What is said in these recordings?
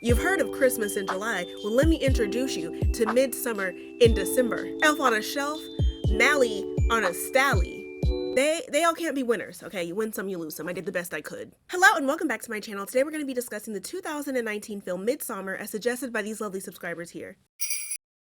You've heard of Christmas in July. Well, let me introduce you to Midsummer in December. Elf on a shelf, Malli on a stally. They all can't be winners, okay? You win some, you lose some. I did the best I could. Hello and welcome back to my channel. Today we're going to be discussing the 2019 film Midsommar as suggested by these lovely subscribers here.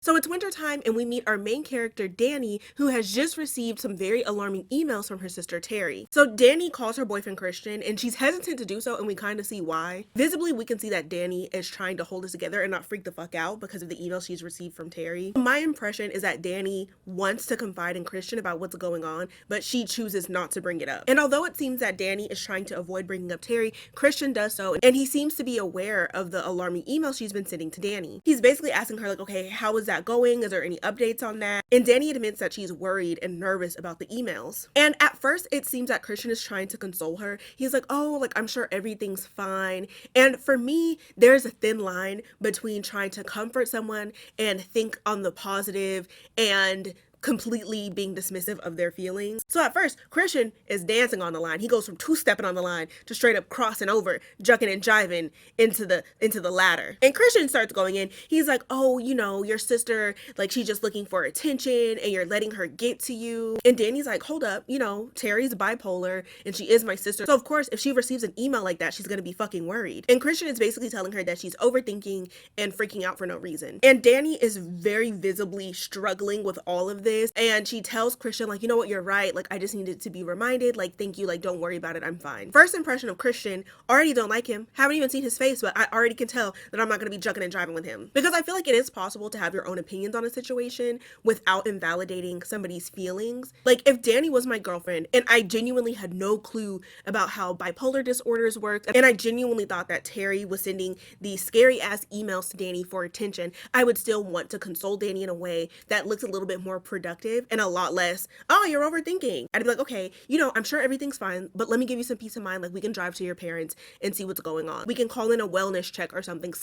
So it's wintertime and we meet our main character, Danny, who has just received some very alarming emails from her sister, Terry. So Danny calls her boyfriend Christian and she's hesitant to do so, and we kind of see why. Visibly, we can see that Danny is trying to hold it together and not freak the fuck out because of the emails she's received from Terry. My impression is that Danny wants to confide in Christian about what's going on, but she chooses not to bring it up. And although it seems that Danny is trying to avoid bringing up Terry, Christian does so, and he seems to be aware of the alarming email she's been sending to Danny. He's basically asking her like, okay, how is that going? Is there any updates on that? And Danny admits that she's worried and nervous about the emails. And at first it seems that Christian is trying to console her. He's like, oh, like I'm sure everything's fine. And for me, there's a thin line between trying to comfort someone and think on the positive and completely being dismissive of their feelings. So at first, Christian is dancing on the line. He goes from two-stepping on the line to straight up crossing over, jucking and jiving into the ladder. And Christian starts going in. He's like, oh, you know, your sister, like she's just looking for attention and you're letting her get to you. And Danny's like, hold up, you know, Terry's bipolar and she is my sister. So of course, if she receives an email like that, she's gonna be fucking worried. And Christian is basically telling her that she's overthinking and freaking out for no reason. And Danny is very visibly struggling with all of this. And she tells Christian, like, you know what, you're right. Like, I just needed to be reminded. Like, thank you. Like, don't worry about it. I'm fine. First impression of Christian, already don't like him. Haven't even seen his face, but I already can tell that I'm not going to be jucking and driving with him. Because I feel like it is possible to have your own opinions on a situation without invalidating somebody's feelings. Like, if Danny was my girlfriend and I genuinely had no clue about how bipolar disorders worked, and I genuinely thought that Terry was sending these scary ass emails to Danny for attention, I would still want to console Danny in a way that looks a little bit more productive and a lot less, oh, you're overthinking. I'd be like, okay, you know, I'm sure everything's fine, but let me give you some peace of mind. Like, we can drive to your parents and see what's going on. We can call in a wellness check or something.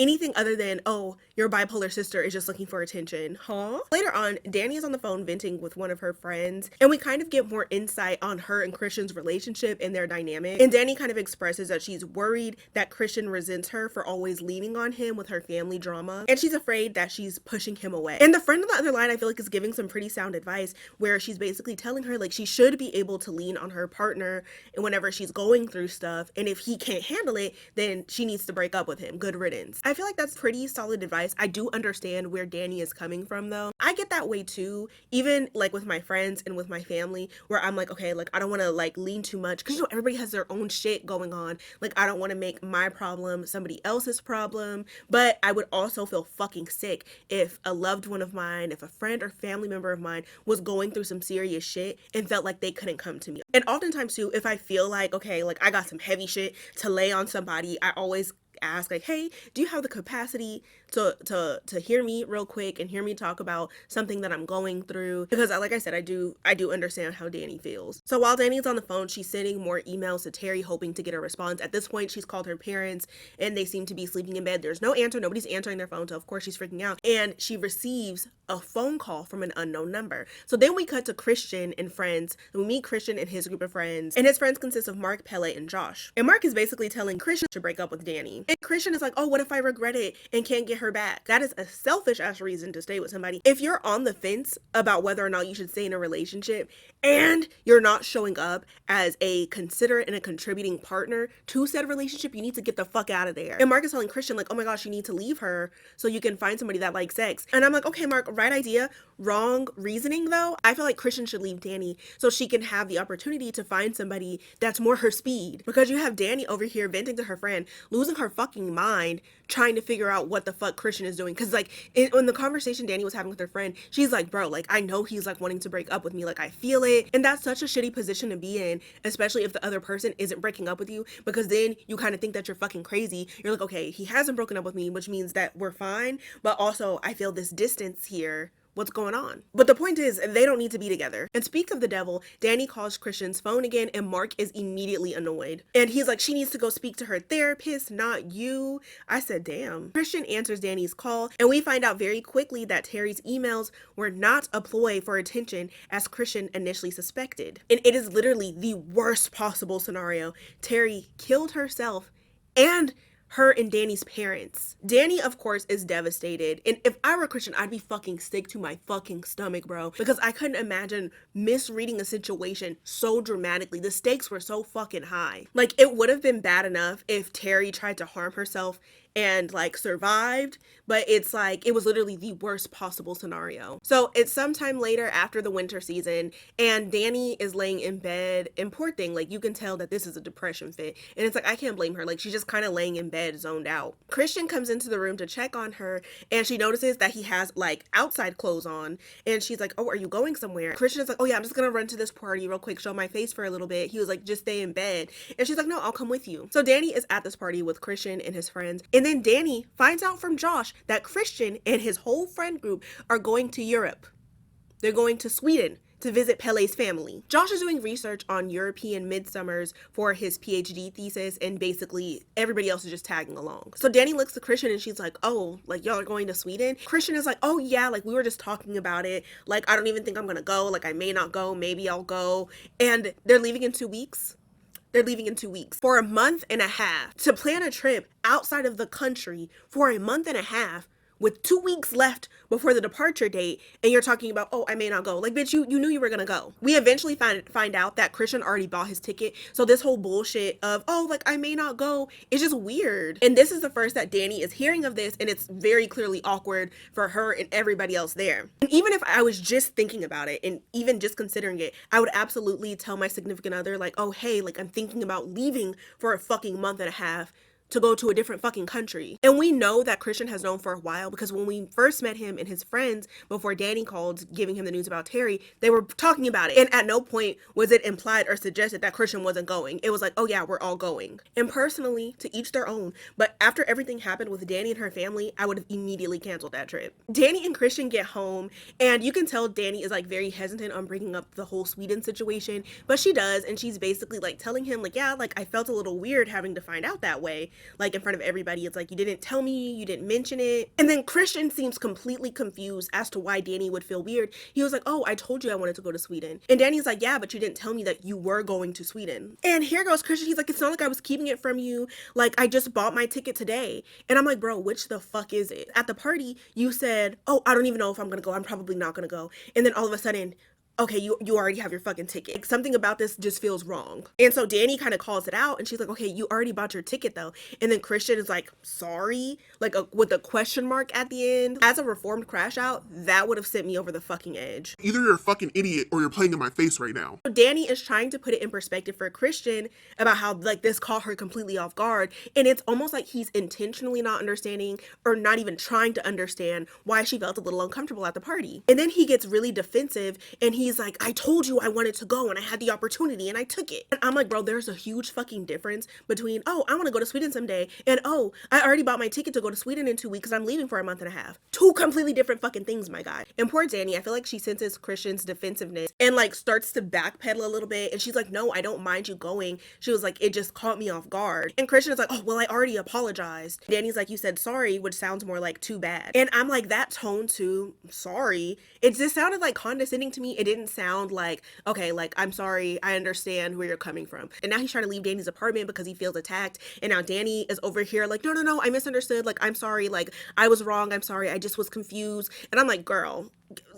Anything other than, oh, your bipolar sister is just looking for attention. Huh? Later on, Danny is on the phone venting with one of her friends, and we kind of get more insight on her and Christian's relationship and their dynamic. And Danny kind of expresses that she's worried that Christian resents her for always leaning on him with her family drama, and she's afraid that she's pushing him away. And the friend on the other line, I feel like, is giving some pretty sound advice where she's basically telling her like she should be able to lean on her partner and whenever she's going through stuff, and if he can't handle it, then she needs to break up with him. Good riddance. I feel like that's pretty solid advice. I do understand where Danny is coming from though. I get that way too, even like with my friends and with my family, where I'm like, okay, like I don't want to like lean too much because you know everybody has their own shit going on. Like I don't want to make my problem somebody else's problem, but I would also feel fucking sick if a loved one of mine, if a friend or family member of mine was going through some serious shit and felt like they couldn't come to me. And oftentimes too, if I feel like, okay, like I got some heavy shit to lay on somebody, I always ask like, hey, do you have the capacity to hear me real quick and hear me talk about something that I'm going through? Because like I said, I do understand how Danny feels. So while Danny's on the phone, she's sending more emails to Terry hoping to get a response. At this point, she's called her parents and they seem to be sleeping in bed. There's no answer. Nobody's answering their phone. So of course she's freaking out, and she receives a phone call from an unknown number. So then we cut to Christian and friends. We meet Christian and his group of friends, and his friends consist of Mark, Pele, and Josh. And Mark is basically telling Christian to break up with Danny. And Christian is like, oh, what if I regret it and can't get her back? That is a selfish ass reason to stay with somebody. If you're on the fence about whether or not you should stay in a relationship and you're not showing up as a considerate and a contributing partner to said relationship, you need to get the fuck out of there. And Mark is telling Christian like, oh my gosh, you need to leave her so you can find somebody that likes sex. And I'm like, okay, Mark, right idea, wrong reasoning though. I feel like Christian should leave Danny so she can have the opportunity to find somebody that's more her speed, because you have Danny over here venting to her friend, losing her fucking mind, trying to figure out what the fuck Christian is doing. Because like in the conversation Danny was having with her friend, she's like, bro, like I know he's like wanting to break up with me, like I feel it. And that's such a shitty position to be in, especially if the other person isn't breaking up with you, because then you kind of think that you're fucking crazy. You're like, okay, he hasn't broken up with me, which means that we're fine, but also I feel this distance here. What's going on? But the point is, they don't need to be together. And speak of the devil, Danny calls Christian's phone again and Mark is immediately annoyed. And he's like, she needs to go speak to her therapist, not you. I said, damn. Christian answers Danny's call and we find out very quickly that Terry's emails were not a ploy for attention as Christian initially suspected. And it is literally the worst possible scenario. Terry killed herself and her and Danny's parents. Danny, of course, is devastated. And if I were Christian, I'd be fucking sick to my fucking stomach, bro. Because I couldn't imagine misreading a situation so dramatically. The stakes were so fucking high. Like, it would have been bad enough if Terry tried to harm herself and like survived, but it's like it was literally the worst possible scenario. So it's sometime later after the winter season, and Danny is laying in bed, and poor thing, like you can tell that this is a depression fit, and it's like I can't blame her, like she's just kind of laying in bed zoned out. Christian comes into the room to check on her, and she notices that he has like outside clothes on, and she's like, oh, are you going somewhere? Christian is like, oh yeah, I'm just gonna run to this party real quick, show my face for a little bit. He was like, just stay in bed, and she's like, no, I'll come with you. So Danny is at this party with Christian and his friends, and then Danny finds out from Josh that Christian and his whole friend group are going to Europe. They're going to Sweden to visit Pele's family. Josh is doing research on European midsummers for his PhD thesis, and basically everybody else is just tagging along. So Danny looks to Christian and she's like, oh, like y'all are going to Sweden? Christian is like, oh yeah, like we were just talking about it. Like I don't even think I'm gonna go. Like I may not go, maybe I'll go. And they're leaving in 2 weeks. They're leaving in 2 weeks for a month and a half to plan a trip outside of the country for a month and a half with 2 weeks left before the departure date, and you're talking about, oh, I may not go. Like, bitch, you knew you were gonna go. We eventually find out that Christian already bought his ticket, so this whole bullshit of, oh, like, I may not go is just weird. And this is the first that Danny is hearing of this, and it's very clearly awkward for her and everybody else there. And even if I was just thinking about it, and even just considering it, I would absolutely tell my significant other, like, oh, hey, like, I'm thinking about leaving for a fucking month and a half to go to a different fucking country. And we know that Christian has known for a while, because when we first met him and his friends before Danny called giving him the news about Terry, they were talking about it. And at no point was it implied or suggested that Christian wasn't going. It was like, oh yeah, we're all going. And personally, to each their own, but after everything happened with Danny and her family, I would have immediately canceled that trip. Danny and Christian get home, and you can tell Danny is like very hesitant on bringing up the whole Sweden situation, but she does, and she's basically like telling him like, yeah, like I felt a little weird having to find out that way, like in front of everybody. It's like, you didn't tell me, you didn't mention it. And then Christian seems completely confused as to why Danny would feel weird. He was like, oh, I told you I wanted to go to Sweden. And Danny's like, yeah, but you didn't tell me that you were going to Sweden. And here goes Christian. He's like, it's not like I was keeping it from you. Like, I just bought my ticket today. And I'm like, bro, which the fuck is it? At the party, you said, oh, I don't even know if I'm gonna go. I'm probably not gonna go. And then all of a sudden, okay, you already have your fucking ticket. Like, something about this just feels wrong. And so Danny kind of calls it out, and she's like, okay, you already bought your ticket though. And then Christian is like, sorry, like with a question mark at the end. As a reformed crash out, that would have sent me over the fucking edge. Either you're a fucking idiot or you're playing in my face right now. So Danny is trying to put it in perspective for Christian about how like this caught her completely off guard. And it's almost like he's intentionally not understanding, or not even trying to understand, why she felt a little uncomfortable at the party. And then he gets really defensive, and he's like, I told you I wanted to go and I had the opportunity and I took it. And I'm like, bro, there's a huge fucking difference between, oh, I want to go to Sweden someday, and oh, I already bought my ticket to go to Sweden in 2 weeks because I'm leaving for a month and a half. Two completely different fucking things, my guy. And poor Danny, I feel like she senses Christian's defensiveness and like starts to backpedal a little bit. And she's like, no, I don't mind you going. She was like, it just caught me off guard. And Christian is like, oh, well, I already apologized. Danny's like, you said sorry, which sounds more like too bad. And I'm like, that tone too, sorry, it just sounded like condescending to me. It didn't sound like, okay, like, I'm sorry, I understand where you're coming from. And now he's trying to leave Danny's apartment because he feels attacked. And now Danny is over here like, no, I misunderstood. Like, I'm sorry. Like, I was wrong. I'm sorry. I just was confused. And I'm like, girl,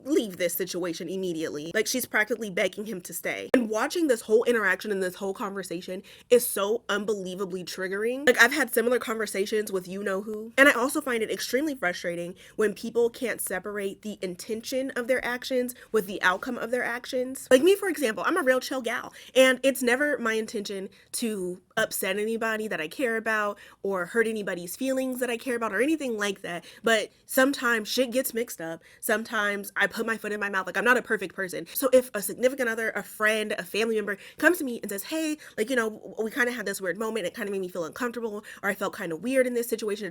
leave this situation immediately. Like, she's practically begging him to stay. And watching this whole interaction and this whole conversation is so unbelievably triggering. Like, I've had similar conversations with you know who, and I also find it extremely frustrating when people can't separate the intention of their actions with the outcome of their actions. Like me, for example, I'm a real chill gal, and it's never my intention to upset anybody that I care about or hurt anybody's feelings that I care about or anything like that. But sometimes shit gets mixed up. Sometimes I put my foot in my mouth. Like, I'm not a perfect person. So if a significant other, a friend, a family member comes to me and says, hey, like, you know, we kind of had this weird moment. It kind of made me feel uncomfortable, or I felt kind of weird in this situation,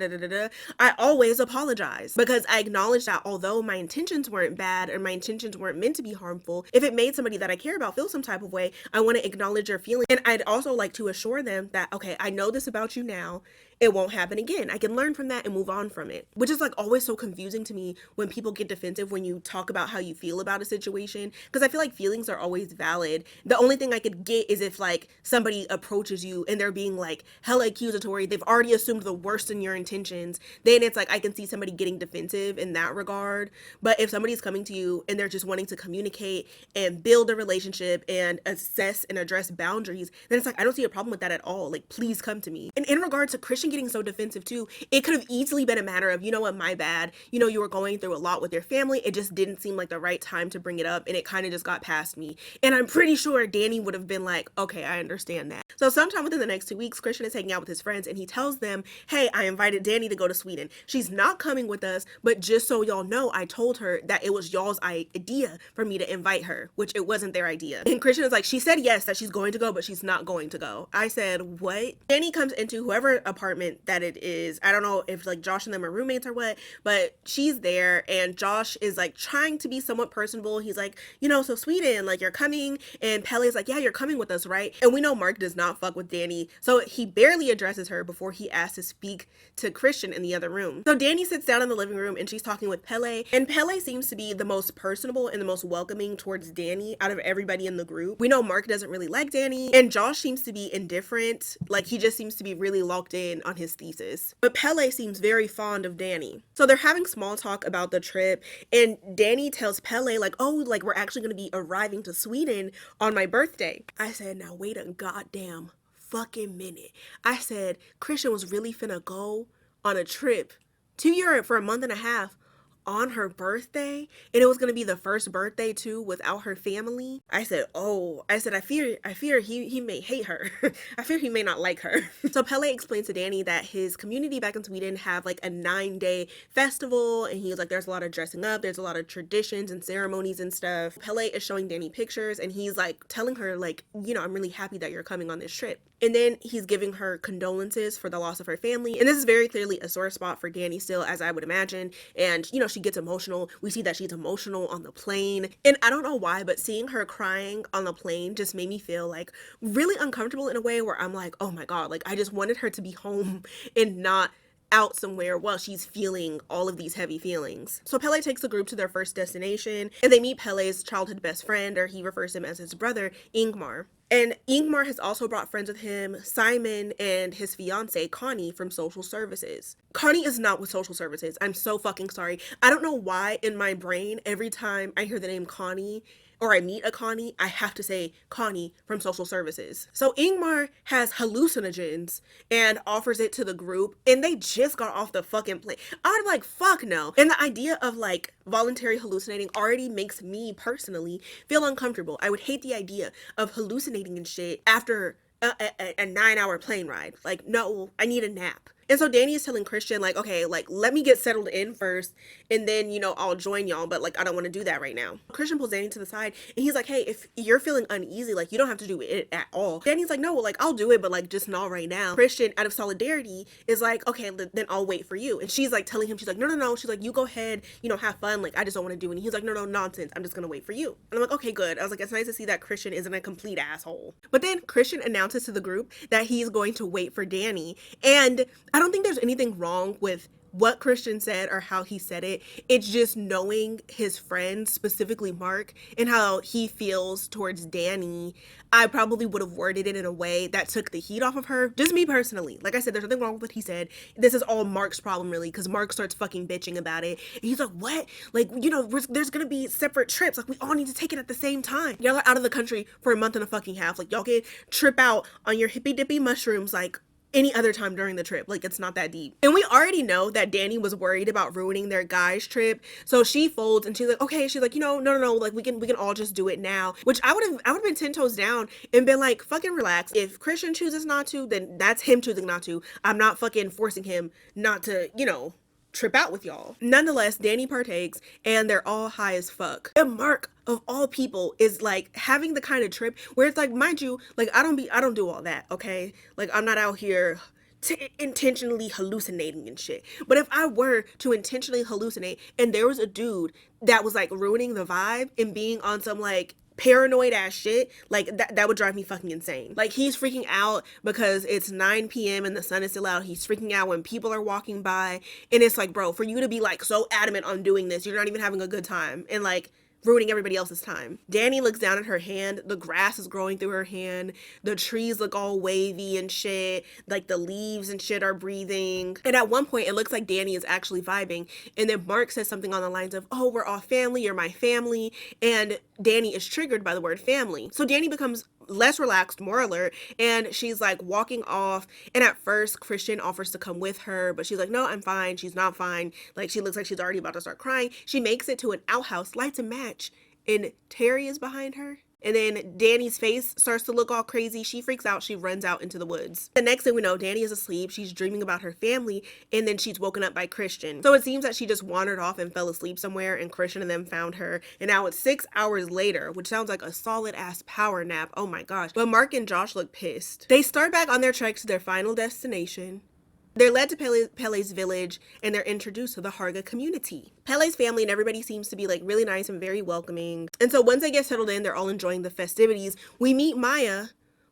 I always apologize, because I acknowledge that although my intentions weren't bad or my intentions weren't meant to be harmful, if it made somebody that I care about feel some type of way, I want to acknowledge your feelings. And I'd also like to assure them that, okay, I know this about you now, it won't happen again. I can learn from that and move on from it. Which is like always so confusing to me when people get defensive when you talk about how you feel about a situation. Because I feel like feelings are always valid. The only thing I could get is if like somebody approaches you and they're being like hella accusatory. They've already assumed the worst in your intentions. Then it's like I can see somebody getting defensive in that regard. But if somebody's coming to you and they're just wanting to communicate and build a relationship and assess and address boundaries, then it's like I don't see a problem with that at all. Like, please come to me. And in regard to Christian getting so defensive too, it could have easily been a matter of, you know what, my bad. You know, you were going through a lot with your family. It just didn't seem like the right time to bring it up, and it kind of just got past me. And I'm pretty sure Danny would have been like, okay, I understand that. So sometime within the next 2 weeks, Christian is hanging out with his friends and he tells them, hey, I invited Danny to go to Sweden. She's not coming with us, but just so y'all know, I told her that it was y'all's idea for me to invite her, which it wasn't their idea. And Christian is like, she said yes, that she's going to go, but she's not going to go. I said, what? Danny comes into whoever apartment that it is. I don't know if like Josh and them are roommates or what, but she's there and Josh is like trying to be somewhat personable. He's like, you know, so Sweden, like you're coming, and Pele's like, yeah, you're coming with us, right? And we know Mark does not fuck with Danny, so he barely addresses her before he asks to speak to Christian in the other room. So Danny sits down in the living room and she's talking with Pele, and Pele seems to be the most personable and the most welcoming towards Danny out of everybody in the group. We know Mark doesn't really like Danny, and Josh seems to be indifferent, like he just seems to be really locked in on his thesis. But Pele seems very fond of Danny. So they're having small talk about the trip, and Danny tells Pele like, oh, like we're actually gonna be arriving to Sweden on my birthday. I said, now wait a goddamn fucking minute. I said Christian was really finna go on a trip to Europe for a month and a half on her birthday, and it was gonna be the first birthday too without her family. I said, I fear he may hate her. I fear he may not like her. So Pele explains to Danny that his community back in Sweden have like a 9-day festival, and he's like, there's a lot of dressing up, there's a lot of traditions and ceremonies and stuff. Pele is showing Danny pictures, and he's like telling her like, you know, I'm really happy that you're coming on this trip. And then he's giving her condolences for the loss of her family. And this is very clearly a sore spot for Danny still, as I would imagine. And, you know, she gets emotional. We see that she's emotional on the plane. And I don't know why, but seeing her crying on the plane just made me feel like really uncomfortable in a way where I'm like, oh my God, like I just wanted her to be home and not out somewhere while she's feeling all of these heavy feelings. So Pele takes the group to their first destination, and they meet Pele's childhood best friend, or he refers to him as his brother, Ingmar. And Ingmar has also brought friends with him, Simon and his fiance, Connie, from social services. Connie is not with social services. I'm so fucking sorry. I don't know why in my brain, every time I hear the name Connie, or I meet a Connie, I have to say Connie from social services. So Ingmar has hallucinogens and offers it to the group, and they just got off the fucking plane. I'm like, fuck no. And the idea of like voluntary hallucinating already makes me personally feel uncomfortable. I would hate the idea of hallucinating and shit after a 9-hour plane ride. Like, no, I need a nap. And so Danny is telling Christian, like, okay, like, let me get settled in first, and then, you know, I'll join y'all, but, like, I don't want to do that right now. Christian pulls Danny to the side, and he's like, hey, if you're feeling uneasy, like, you don't have to do it at all. Danny's like, no, like, I'll do it, but, like, just not right now. Christian, out of solidarity, is like, okay, then I'll wait for you. And she's, like, telling him, she's like, no. She's like, you go ahead, you know, have fun. Like, I just don't want to do it. And he's like, no, nonsense. I'm just going to wait for you. And I'm like, okay, good. I was like, it's nice to see that Christian isn't a complete asshole. But then Christian announces to the group that he's going to wait for Danny. And I don't think there's anything wrong with what Christian said or how he said it. It's just knowing his friends, specifically Mark, and how he feels towards Danny. I probably would have worded it in a way that took the heat off of her. Just me personally. Like I said, there's nothing wrong with what he said. This is all Mark's problem, really, because Mark starts fucking bitching about it. And he's like, what? Like, you know, there's gonna be separate trips. Like, we all need to take it at the same time. Y'all are out of the country for a month and a fucking half. Like, y'all can trip out on your hippy dippy mushrooms, like, any other time during the trip. Like, it's not that deep. And we already know that Danny was worried about ruining their guys trip, so she folds and she's like, okay, she's like, you know, no, like we can all just do it now. Which I would have been 10 toes down and been like, fucking relax. If Christian chooses not to, then that's him choosing not to. I'm not fucking forcing him not to, you know, trip out with y'all. Nonetheless, Danny partakes and they're all high as fuck. And Mark, of all people, is like having the kind of trip where it's like, mind you, like I don't do all that, okay? Like I'm not out here intentionally hallucinating and shit. But if I were to intentionally hallucinate and there was a dude that was like ruining the vibe and being on some like paranoid ass shit, like that would drive me fucking insane. Like, he's freaking out because it's 9 p.m. and the sun is still out. He's freaking out when people are walking by, and it's like, bro, for you to be like so adamant on doing this, you're not even having a good time, and like ruining everybody else's time. Danny looks down at her hand. The grass is growing through her hand. The trees look all wavy and shit. Like, the leaves and shit are breathing. And at one point, it looks like Danny is actually vibing. And then Mark says something on the lines of, oh, we're all family. You're my family. And Danny is triggered by the word family. So Danny becomes less relaxed, more alert, and she's like walking off. And at first, Christian offers to come with her, but she's like, no, I'm fine. She's not fine. Like, she looks like she's already about to start crying. She makes it to an outhouse, lights a match, and Terry is behind her. And then Danny's face starts to look all crazy. She freaks out. She runs out into the woods. The next thing we know, Danny is asleep. She's dreaming about her family, and then she's woken up by Christian. So it seems that she just wandered off and fell asleep somewhere, and Christian and them found her. And now it's 6 hours later, which sounds like a solid ass power nap. Oh my gosh. But Mark and Josh look pissed. They start back on their trek to their final destination. They're led to Pele's village, and they're introduced to the Harga community. Pele's family and everybody seems to be like really nice and very welcoming. And so once they get settled in, they're all enjoying the festivities. We meet Maya,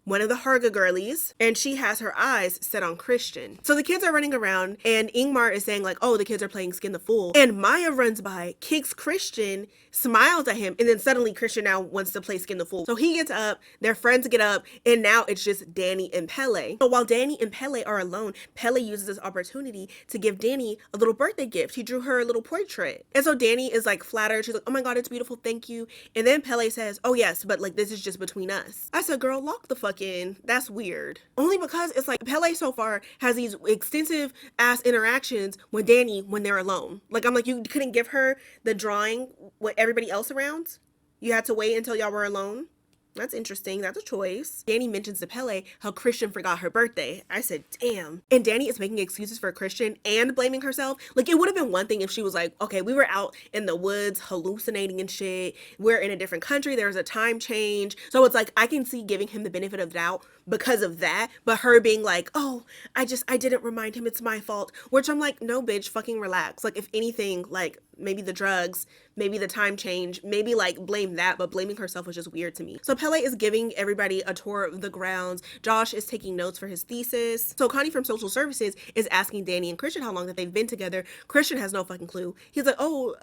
one of the Harga girlies, and she has her eyes set on Christian. So the kids are running around, and Ingmar is saying like, oh, the kids are playing Skin the Fool. And Maya runs by, kicks Christian, smiles at him, and then suddenly Christian now wants to play Skin the Fool. So he gets up, their friends get up, and now it's just Danny and Pele. So while Danny and Pele are alone, Pele uses this opportunity to give Danny a little birthday gift. He drew her a little portrait. And so Danny is like flattered. She's like, oh my God, it's beautiful, thank you. And then Pele says, oh yes, but like, this is just between us. I said, girl, lock the fuck in. That's weird. Only because it's like Pele so far has these extensive ass interactions with Danny when they're alone. Like, I'm like, you couldn't give her the drawing with everybody else around? You had to wait until y'all were alone? That's interesting. That's a choice. Danny mentions to Pele how Christian forgot her birthday. I said, damn. And Danny is making excuses for Christian and blaming herself. Like, it would have been one thing if she was like, okay, we were out in the woods hallucinating and shit. We're in a different country. There's a time change. So it's like, I can see giving him the benefit of the doubt because of that. But her being like, oh, I didn't remind him, it's my fault. Which I'm like, no, bitch, fucking relax. Like, if anything, like, maybe the drugs, maybe the time change, maybe like blame that, but blaming herself was just weird to me. So Pele is giving everybody a tour of the grounds. Josh is taking notes for his thesis. So Connie from social services is asking Danny and Christian how long that they've been together. Christian has no fucking clue. He's like, oh,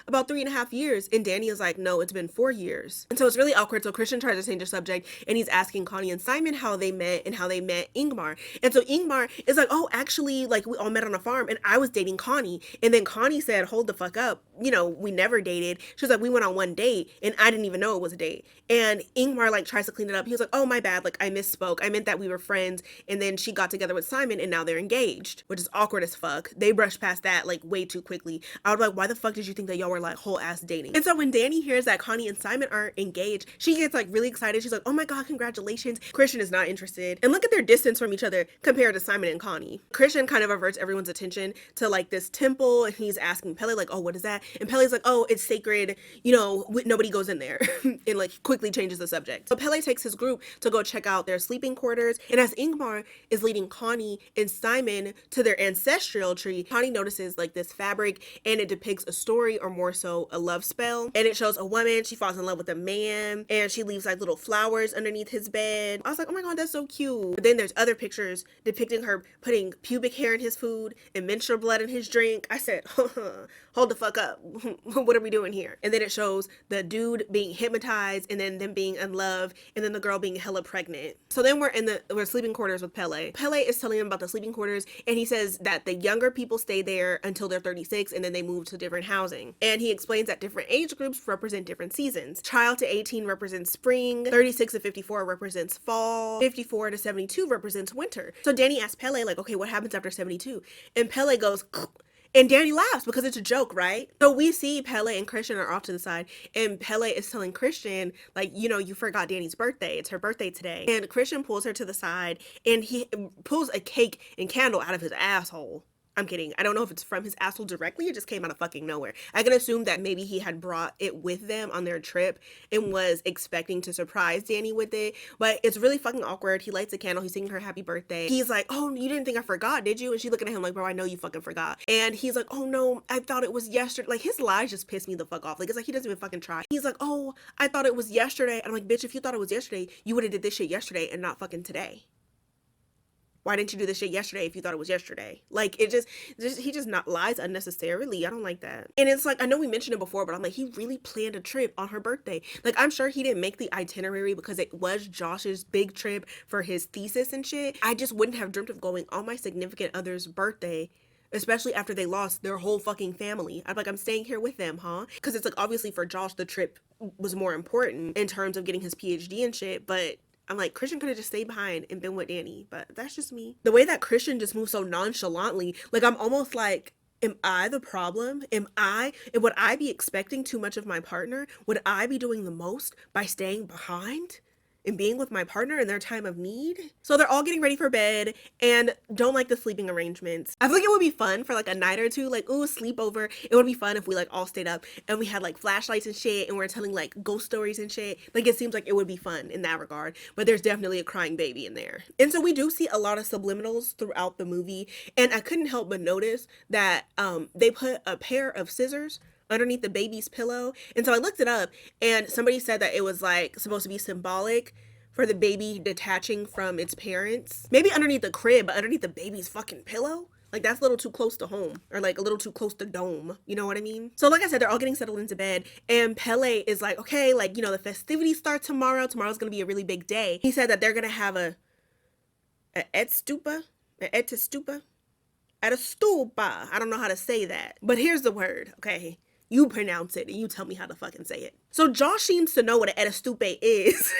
about 3.5 years. And Danny is like, no, it's been 4 years. And so it's really awkward. So Christian tries to change the subject, and he's asking Connie and Simon how they met and how they met Ingmar. And so Ingmar is like, oh, actually, like, we all met on a farm and I was dating Connie. And then Connie said, hold the fuck up. You know, we never dated. She was like, we went on one date and I didn't even know it was a date. And Ingmar like tries to clean it up. He was like, oh, my bad. Like, I misspoke. I meant that we were friends. And then she got together with Simon and now they're engaged, which is awkward as fuck. They brushed past that like way too quickly. I was like, why the fuck did you think that y'all were like whole ass dating? And so when Danny hears that Connie and Simon are engaged, she gets like really excited. She's like, oh my God, congratulations. Christian is not interested. And look at their distance from each other compared to Simon and Connie. Christian kind of averts everyone's attention to like this temple, and he's asking Pele like, oh, what is that? And Pele's like, oh, it's sacred, you know, nobody goes in there. And like quickly changes the subject. So Pele takes his group to go check out their sleeping quarters, and as Ingmar is leading Connie and Simon to their ancestral tree, Connie notices like this fabric, and it depicts a story, or more so a love spell. And it shows a woman, she falls in love with a man, and she leaves like little flowers underneath his bed. I was like, oh my God, that's so cute. But then there's other pictures depicting her putting pubic hair in his food and menstrual blood in his drink. I said, hold the fuck up. What are we doing here? And then it shows the dude being hypnotized, and then them being in love, and then the girl being hella pregnant. So then we're sleeping quarters with Pele. Pele is telling him about the sleeping quarters, and he says that the younger people stay there until they're 36, and then they move to different housing. And he explains that different age groups represent different seasons. Child to 18 represents spring, 36 to 54 represents fall, 54 to 72 represents winter. So Danny asks Pele like, okay, what happens after 72? And Pele goes, and Danny laughs because it's a joke, right? So we see Pele and Christian are off to the side, and Pele is telling Christian, like, you know, you forgot Danny's birthday. It's her birthday today. And Christian pulls her to the side, and he pulls a cake and candle out of his asshole. I'm kidding. I don't know if it's from his asshole directly. It just came out of fucking nowhere. I can assume that maybe he had brought it with them on their trip and was expecting to surprise Danny with it. But it's really fucking awkward. He lights a candle. He's singing her happy birthday. He's like, oh, you didn't think I forgot, did you? And she's looking at him like, bro, I know you fucking forgot. And he's like, oh no, I thought it was yesterday. Like, his lies just piss me the fuck off. Like, it's like he doesn't even fucking try. He's like, oh, I thought it was yesterday. And I'm like, bitch, if you thought it was yesterday, you would have did this shit yesterday and not fucking today. Why didn't you do this shit yesterday if you thought it was yesterday? Like, he just not lies unnecessarily. I don't like that. And it's like, I know we mentioned it before, but I'm like, he really planned a trip on her birthday. Like, I'm sure he didn't make the itinerary because it was Josh's big trip for his thesis and shit. I just wouldn't have dreamt of going on my significant other's birthday, especially after they lost their whole fucking family. I'm staying here with them, huh? Because it's like, obviously for Josh, the trip was more important in terms of getting his PhD and shit, but I'm like, Christian could have just stayed behind and been with Danny, but that's just me. The way that Christian just moves so nonchalantly, like, I'm almost like, am I the problem? Would I be expecting too much of my partner? Would I be doing the most by staying behind and being with my partner in their time of need? So they're all getting ready for bed and don't like the sleeping arrangements. I feel like it would be fun for like a night or two, like, ooh, sleepover. It would be fun if we like all stayed up and we had like flashlights and shit and we're telling like ghost stories and shit. Like, it seems like it would be fun in that regard, but there's definitely a crying baby in there. And so we do see a lot of subliminals throughout the movie, and I couldn't help but notice that they put a pair of scissors underneath the baby's pillow. And so I looked it up, and somebody said that it was like supposed to be symbolic for the baby detaching from its parents. Maybe underneath the crib, but underneath the baby's fucking pillow? Like, that's a little too close to home, or like a little too close to dome. You know what I mean? So like I said, they're all getting settled into bed, and Pele is like, okay, like, the festivities start tomorrow. Tomorrow's gonna be a really big day. He said that they're gonna have a etstupa. I don't know how to say that, but here's the word, okay? You pronounce it and you tell me how to fucking say it. So Josh seems to know what an estupe is.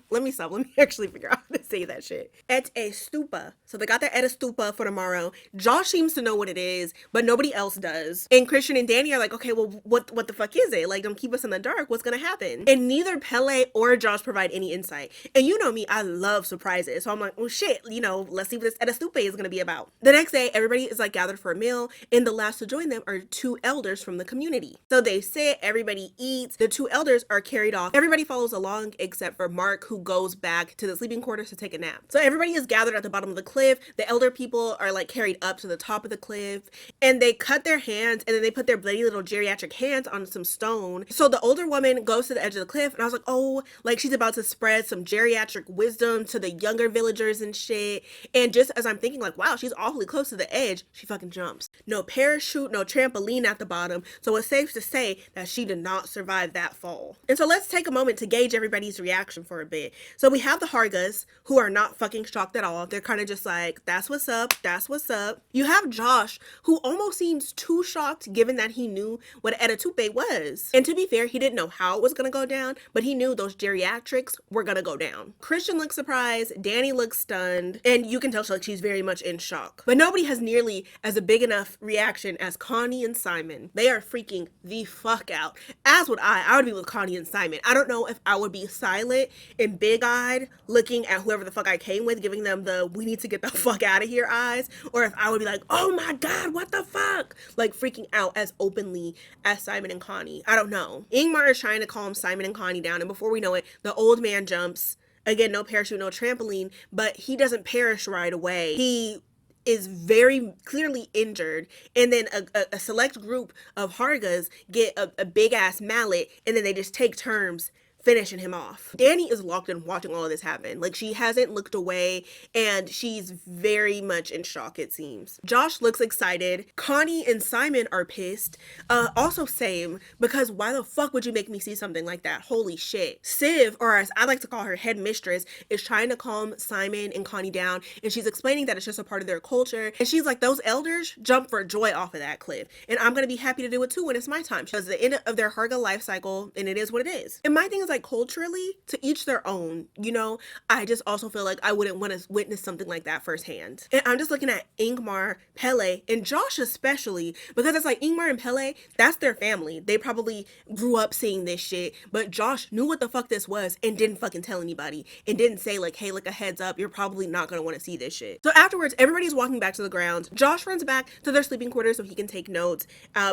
Let me actually figure out how to say that shit. Et a stupa. So they got their et a stupa for tomorrow. Josh seems to know what it is, but nobody else does. And Christian and Danny are like, okay, well, what the fuck is it? Like, don't keep us in the dark. What's gonna happen? And neither Pele or Josh provide any insight. And you know me, I love surprises. So I'm like, oh shit, let's see what this et a stupe is gonna be about. The next day, everybody is like gathered for a meal, and the last to join them are two elders from the community. So they sit, everybody eats, the two elders are carried off. Everybody follows along except for Mark, who goes back to the sleeping quarters to take a nap. So everybody is gathered at the bottom of the cliff. The elder people are like carried up to the top of the cliff, and they cut their hands, and then they put their bloody little geriatric hands on some stone. So the older woman goes to the edge of the cliff, and I was like, oh, like she's about to spread some geriatric wisdom to the younger villagers and shit. And just as I'm thinking like, wow, she's awfully close to the edge, she fucking jumps. No parachute, no trampoline at the bottom. So it's safe to say that she did not survive that fall. And so let's take a moment to gauge everybody's reaction for a bit. So we have the Hargas, who are not fucking shocked at all. They're kind of just like, that's what's up, that's what's up. You have Josh, who almost seems too shocked given that he knew what Etatupe was. And to be fair, he didn't know how it was gonna go down, but he knew those geriatrics were gonna go down. Christian looks surprised, Danny looks stunned, and you can tell she's very much in shock. But nobody has nearly as a big enough reaction as Connie and Simon. They are freaking the fuck out. As would I would be with Connie and Simon. I don't know if I would be silent and big-eyed looking at whoever the fuck I came with, giving them the we need to get the fuck out of here eyes, or if I would be like, oh my god, what the fuck, like freaking out as openly as Simon and Connie. I don't know. Ingmar is trying to calm Simon and Connie down, and before we know it, the old man jumps. Again, no parachute, no trampoline, but he doesn't perish right away. He is very clearly injured, and then a select group of Hargas get a big ass mallet, and then they just take turns finishing him off. Danny is locked in watching all of this happen. Like, she hasn't looked away, and she's very much in shock, it seems. Josh looks excited. Connie and Simon are pissed. Also same, because why the fuck would you make me see something like that? Holy shit. Siv, or as I like to call her, head mistress, is trying to calm Simon and Connie down, and she's explaining that it's just a part of their culture, and she's like, those elders jump for joy off of that cliff, and I'm gonna be happy to do it too when it's my time. She was the end of their Harga life cycle, and it is what it is. And my thing is, is like culturally, to each their own, you know? I just also feel like I wouldn't want to witness something like that firsthand. And I'm just looking at Ingmar, Pelle, and Josh especially, because it's like Ingmar and Pelle, that's their family. They probably grew up seeing this shit, but Josh knew what the fuck this was and didn't fucking tell anybody and didn't say like, hey, like a heads up, you're probably not gonna want to see this shit. So afterwards, everybody's walking back to the grounds. Josh runs back to their sleeping quarters so he can take notes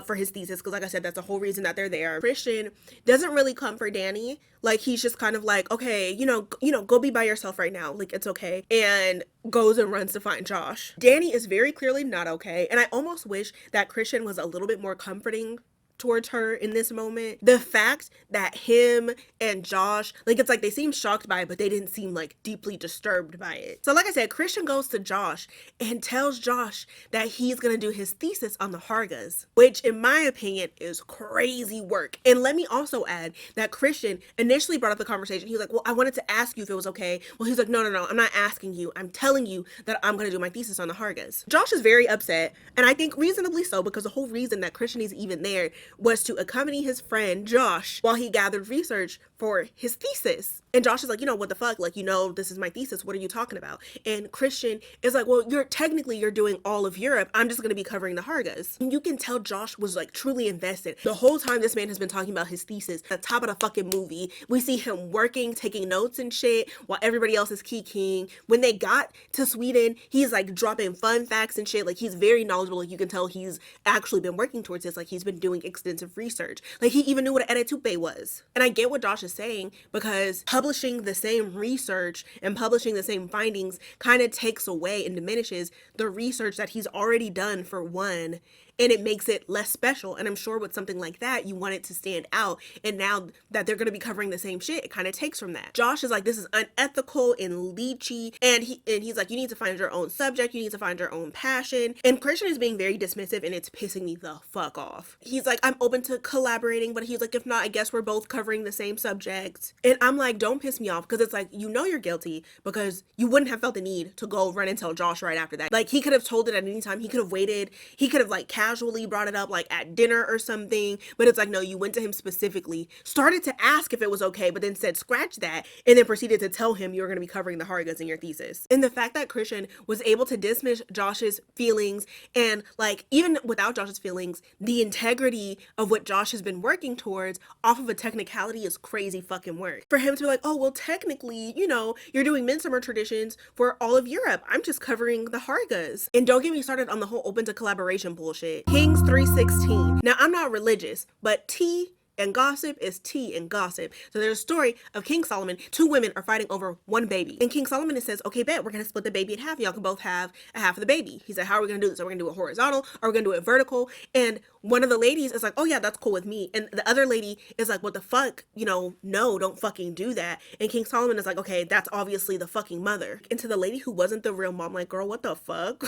for his thesis, because like I said, that's the whole reason that they're there. Christian doesn't really come for Danny. Like, he's just kind of like, okay, you know, go be by yourself right now. Like, it's okay. And goes and runs to find Josh. Danny is very clearly not okay. And I almost wish that Christian was a little bit more comforting towards her in this moment. The fact that him and Josh, like, it's like they seem shocked by it, but they didn't seem like deeply disturbed by it. So like I said, Christian goes to Josh and tells Josh that he's gonna do his thesis on the hargas, which in my opinion is crazy work. And let me also add that Christian initially brought up the conversation. He's like, well, I wanted to ask you if it was okay. Well, he's like, no, I'm not asking you. I'm telling you that I'm gonna do my thesis on the hargas. Josh is very upset, and I think reasonably so, because the whole reason that Christian is even there was to accompany his friend Josh while he gathered research for his thesis. And Josh is like, you know, what the fuck? Like, you know, this is my thesis. What are you talking about? And Christian is like, well, you're doing all of Europe. I'm just going to be covering the hargas. And you can tell Josh was like truly invested. The whole time this man has been talking about his thesis, at the top of the fucking movie, we see him working, taking notes and shit while everybody else is kikiing. When they got to Sweden, he's like dropping fun facts and shit. Like, he's very knowledgeable. Like, you can tell he's actually been working towards this. Like, he's been doing extensive research. Like, he even knew what an etupe was. And I get what Josh is saying, because publishing the same research and publishing the same findings kind of takes away and diminishes the research that he's already done, for one, and it makes it less special. And I'm sure with something like that, you want it to stand out. And now that they're going to be covering the same shit, it kind of takes from that. Josh is like, this is unethical and leechy. And he's like, you need to find your own subject. You need to find your own passion. And Christian is being very dismissive, and it's pissing me the fuck off. He's like, I'm open to collaborating, but he's like, if not, I guess we're both covering the same subject. And I'm like, don't piss me off, because it's like, you know you're guilty, because you wouldn't have felt the need to go run and tell Josh right after that. Like, he could have told it at any time. He could have waited. He could have like casually brought it up like at dinner or something, but it's like, no, you went to him specifically, started to ask if it was okay, but then said scratch that, and then proceeded to tell him you're going to be covering the hargas in your thesis. And the fact that Christian was able to dismiss Josh's feelings, and like, even without Josh's feelings, the integrity of what Josh has been working towards off of a technicality is crazy fucking work. For him to be like, oh, well, technically, you know, you're doing Midsommar traditions for all of Europe. I'm just covering the hargas. And don't get me started on the whole open to collaboration bullshit. Kings 3:16. Now, I'm not religious, but tea and gossip is tea and gossip. So there's a story of King Solomon. Two women are fighting over one baby. And King Solomon says, okay, bet, we're going to split the baby in half. Y'all can both have a half of the baby. He said, how are we going to do this? Are we going to do it horizontal? Or are we going to do it vertical? And one of the ladies is like, oh yeah, that's cool with me. And the other lady is like, what the fuck? You know, no, don't fucking do that. And King Solomon is like, okay, that's obviously the fucking mother. And to the lady who wasn't the real mom, like, girl, what the fuck?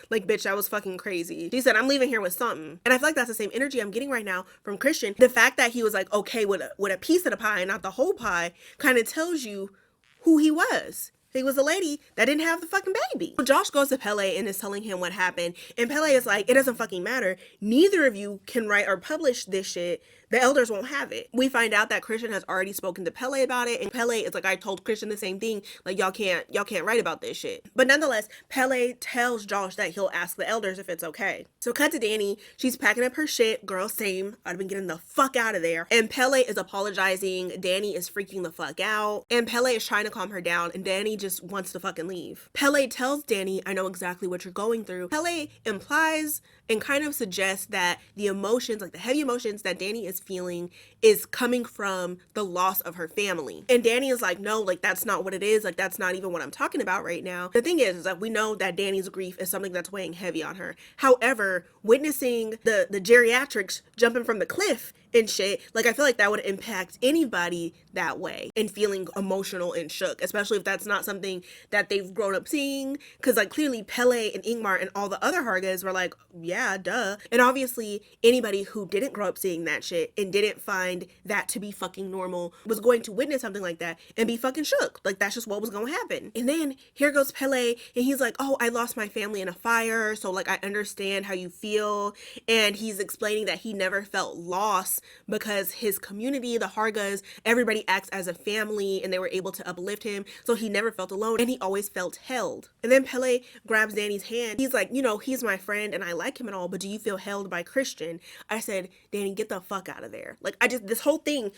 Like, bitch, that was fucking crazy. She said, I'm leaving here with something. And I feel like that's the same energy I'm getting right now from Christian. The fact that he was like, okay, with a piece of the pie, not the whole pie, kind of tells you who he was. He was a lady that didn't have the fucking baby. Josh goes to Pelle and is telling him what happened. And Pelle is like, it doesn't fucking matter. Neither of you can write or publish this shit. The elders won't have it. We find out that Christian has already spoken to Pelle about it. And Pelle is like, I told Christian the same thing. Like, y'all can't write about this shit. But nonetheless, Pelle tells Josh that he'll ask the elders if it's okay. So cut to Danny. She's packing up her shit. Girl, same. I'd been getting the fuck out of there. And Pelle is apologizing. Danny is freaking the fuck out. And Pelle is trying to calm her down. And Danny just wants to fucking leave. Pelle tells Danny, I know exactly what you're going through. Pelle implies and kind of suggests that the emotions, like the heavy emotions that Danny is feeling, is coming from the loss of her family. And Danny is like, no, like, that's not what it is. Like, that's not even what I'm talking about right now. The thing is that we know that Danny's grief is something that's weighing heavy on her. However, witnessing the geriatrics jumping from the cliff and shit, like, I feel like that would impact anybody that way, and feeling emotional and shook, especially if that's not something that they've grown up seeing. Because, like, clearly Pelle and Ingmar and all the other hargas were like, yeah, yeah, duh. And obviously, anybody who didn't grow up seeing that shit and didn't find that to be fucking normal was going to witness something like that and be fucking shook. Like, that's just what was gonna happen. And then here goes Pele, and he's like, oh, I lost my family in a fire, so like I understand how you feel. And he's explaining that he never felt lost because his community, the Hargas, everybody acts as a family and they were able to uplift him, so he never felt alone and he always felt held. And then Pele grabs Danny's hand. He's like, you know, he's my friend and I like him and all, but do you feel held by Christian? I said, Danny, get the fuck out of there. Like, this whole thing,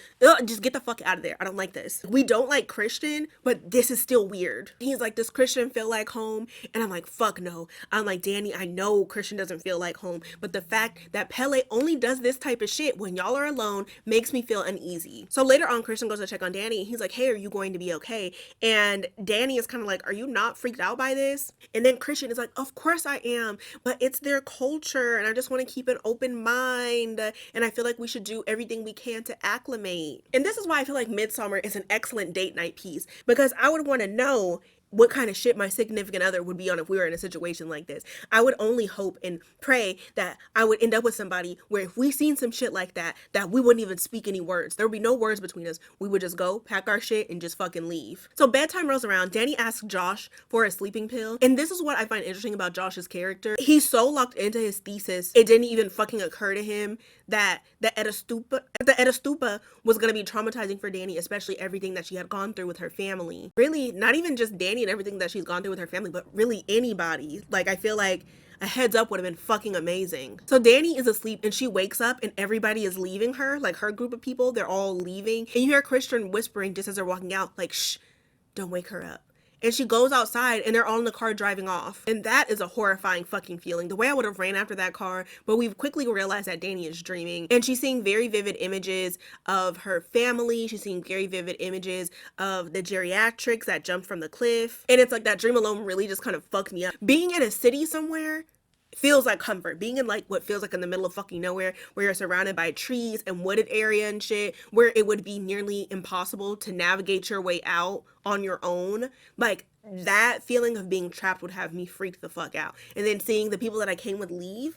just get the fuck out of there. I don't like this. We don't like Christian, but this is still weird. He's like, does Christian feel like home? And I'm like, fuck no. I'm like, Danny, I know Christian doesn't feel like home, but the fact that Pele only does this type of shit when y'all are alone makes me feel uneasy. So later on, Christian goes to check on Danny and he's like, hey, are you going to be okay? And Danny is kind of like, are you not freaked out by this? And then Christian is like, of course I am, but it's their culture and I just want to keep an open mind and I feel like we should do everything we can to acclimate. And this is why I feel like Midsommar is an excellent date night piece, because I would want to know what kind of shit my significant other would be on if we were in a situation like this. I would only hope and pray that I would end up with somebody where if we seen some shit like that, that we wouldn't even speak any words. There would be no words between us. We would just go, pack our shit, and just fucking leave. So bedtime rolls around. Danny asks Josh for a sleeping pill. And this is what I find interesting about Josh's character. He's so locked into his thesis, it didn't even fucking occur to him that the Edistupa was going to be traumatizing for Danny, especially everything that she had gone through with her family. Really, not even just Danny and everything that she's gone through with her family, but really anybody. Like, I feel like a heads up would have been fucking amazing. So Danny is asleep and she wakes up and everybody is leaving her. Like, her group of people, they're all leaving. And you hear Christian whispering just as they're walking out, like, shh, don't wake her up. And she goes outside and they're all in the car driving off. And that is a horrifying fucking feeling. The way I would have ran after that car, but we've quickly realized that Danny is dreaming. And she's seeing very vivid images of her family. She's seeing very vivid images of the geriatrics that jumped from the cliff. And it's like that dream alone really just kind of fucked me up. Being in a city somewhere feels like comfort. Being in like what feels like in the middle of fucking nowhere, where you're surrounded by trees and wooded area and shit, where it would be nearly impossible to navigate your way out on your own, like that feeling of being trapped would have me freaked the fuck out. And then seeing the people that I came with leave,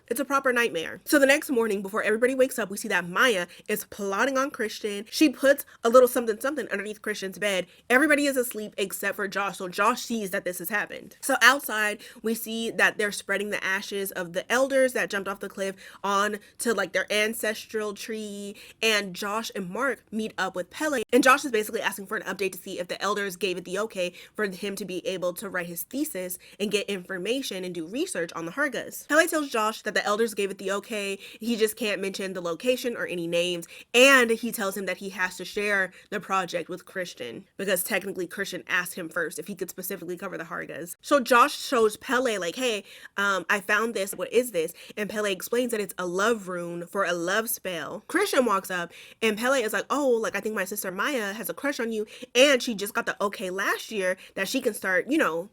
it's a proper nightmare. So the next morning, before everybody wakes up, we see that Maya is plotting on Christian. She puts a little something underneath Christian's bed. Everybody is asleep except for Josh. So Josh sees that this has happened. So outside, we see that they're spreading the ashes of the elders that jumped off the cliff on to like their ancestral tree. And Josh and Mark meet up with Pele. And Josh is basically asking for an update to see if the elders gave it the okay for him to be able to write his thesis and get information and do research on the Hargas. Pele tells Josh that the elders gave it the okay. He just can't mention the location or any names. And he tells him that he has to share the project with Christian because technically Christian asked him first if he could specifically cover the Hargas. So Josh shows Pele like, hey, I found this. What is this? And Pele explains that it's a love rune for a love spell. Christian walks up and Pele is like, oh, like I think my sister Maya has a crush on you and she just got the okay last year that she can start, you know,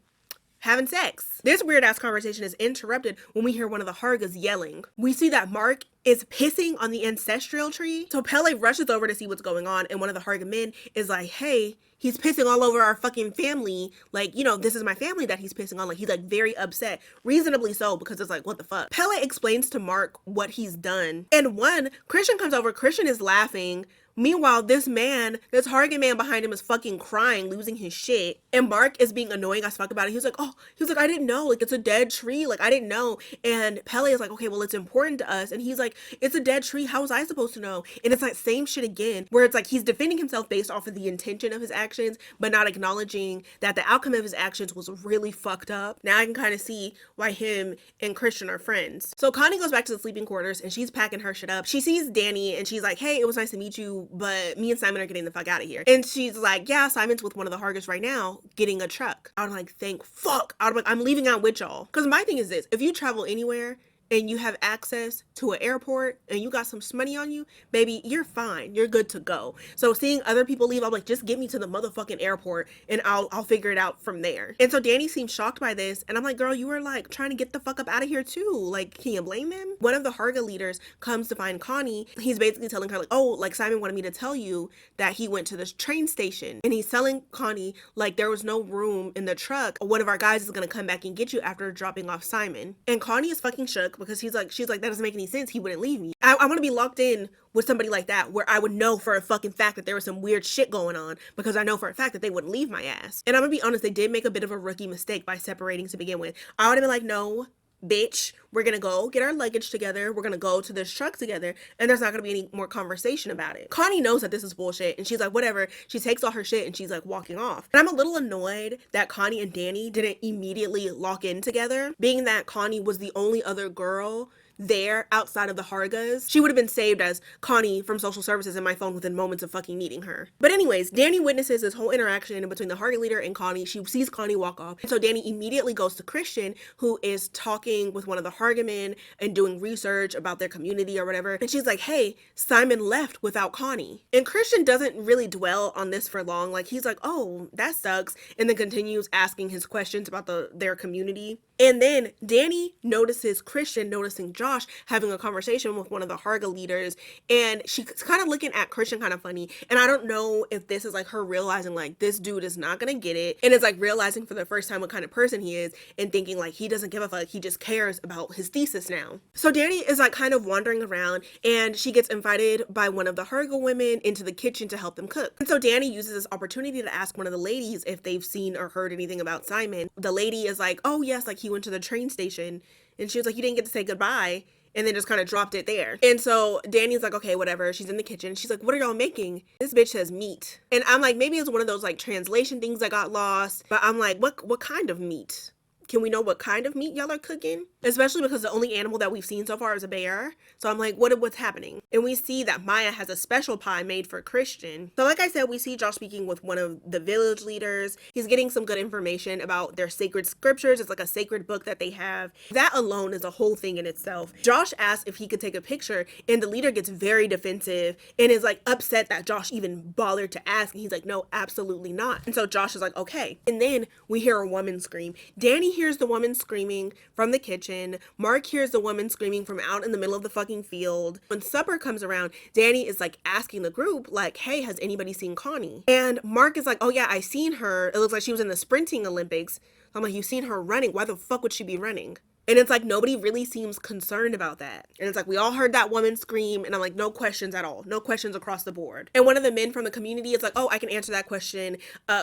having sex. This weird ass conversation is interrupted when we hear one of the Hargas yelling. We see that Mark is pissing on the ancestral tree. So Pele rushes over to see what's going on and one of the Harga men is like, hey, he's pissing all over our fucking family. Like, you know, this is my family that he's pissing on. Like, he's like very upset, reasonably so, because it's like, what the fuck? Pele explains to Mark what he's done. And Christian comes over, Christian is laughing. Meanwhile, this Hargan man behind him is fucking crying, losing his shit. And Mark is being annoying as fuck about it. He was like, I didn't know. Like, it's a dead tree. Like, I didn't know. And Pele is like, okay, well, it's important to us. And he's like, it's a dead tree. How was I supposed to know? And it's like same shit again, where it's like he's defending himself based off of the intention of his actions, but not acknowledging that the outcome of his actions was really fucked up. Now I can kind of see why him and Christian are friends. So Connie goes back to the sleeping quarters and she's packing her shit up. She sees Danny and she's like, hey, it was nice to meet you, but me and Simon are getting the fuck out of here. And she's like, yeah, Simon's with one of the Hargas right now getting a truck. I'm like, thank fuck. I'm leaving out with y'all. Because my thing is this, if you travel anywhere and you have access to an airport and you got some money on you, baby, you're fine. You're good to go. So seeing other people leave, I'm like, just get me to the motherfucking airport and I'll figure it out from there. And so Danny seems shocked by this. And I'm like, girl, you were like trying to get the fuck up out of here too. Like, can you blame him? One of the Harga leaders comes to find Connie. He's basically telling her like, oh, like Simon wanted me to tell you that he went to this train station. And he's telling Connie like there was no room in the truck. One of our guys is going to come back and get you after dropping off Simon. And Connie is fucking shook. shook because she's like, that doesn't make any sense. He wouldn't leave me. I want to be locked in with somebody like that where I would know for a fucking fact that there was some weird shit going on because I know for a fact that they wouldn't leave my ass. And I'm gonna be honest, they did make a bit of a rookie mistake by separating to begin with. I would have been like, no, bitch, we're gonna go get our luggage together, we're gonna go to this truck together, and there's not gonna be any more conversation about it. Connie knows that this is bullshit, and she's like, whatever. She takes all her shit and she's like walking off. And I'm a little annoyed that Connie and Danny didn't immediately lock in together, being that Connie was the only other girl there outside of the Hargas. She would have been saved as Connie from social services in my phone within moments of fucking needing her. But anyways, Danny witnesses this whole interaction between the Harga leader and Connie. She sees Connie walk off. And so Danny immediately goes to Christian, who is talking with one of the Harga men and doing research about their community or whatever. And she's like, hey, Simon left without Connie. And Christian doesn't really dwell on this for long. Like, he's like, oh, that sucks. And then continues asking his questions about their community. And then Danny notices Christian noticing Josh having a conversation with one of the Harga leaders, and she's kind of looking at Christian kind of funny. And I don't know if this is like her realizing like this dude is not gonna get it, and it's like realizing for the first time what kind of person he is and thinking like he doesn't give a fuck, he just cares about his thesis now. So Danny is like kind of wandering around, and she gets invited by one of the Harga women into the kitchen to help them cook. And so Danny uses this opportunity to ask one of the ladies if they've seen or heard anything about Simon. The lady is like, oh yes, like he went to the train station. And she was like, you didn't get to say goodbye. And then just kind of dropped it there. And so Danny's like, okay, whatever. She's in the kitchen. She's like, what are y'all making? This bitch says meat. And I'm like, maybe it's one of those like translation things that got lost. But I'm like, what kind of meat? Can we know what kind of meat y'all are cooking? Especially because the only animal that we've seen so far is a bear. So I'm like, what's happening? And we see that Maya has a special pie made for Christian. So like I said, we see Josh speaking with one of the village leaders. He's getting some good information about their sacred scriptures. It's like a sacred book that they have. That alone is a whole thing in itself. Josh asks if he could take a picture, and the leader gets very defensive and is like upset that Josh even bothered to ask. And he's like, no, absolutely not. And so Josh is like, okay. And then we hear a woman scream. Danny hears the woman screaming from the kitchen. Mark hears the woman screaming from out in the middle of the fucking field. When supper comes around, Danny is like asking the group like, hey, has anybody seen Connie? And Mark is like, oh yeah, I seen her. It looks like she was in the sprinting Olympics. I'm like, you've seen her running. Why the fuck would she be running? And it's like, nobody really seems concerned about that. And it's like, we all heard that woman scream, and I'm like, no questions at all. No questions across the board. And one of the men from the community is like, oh, I can answer that question.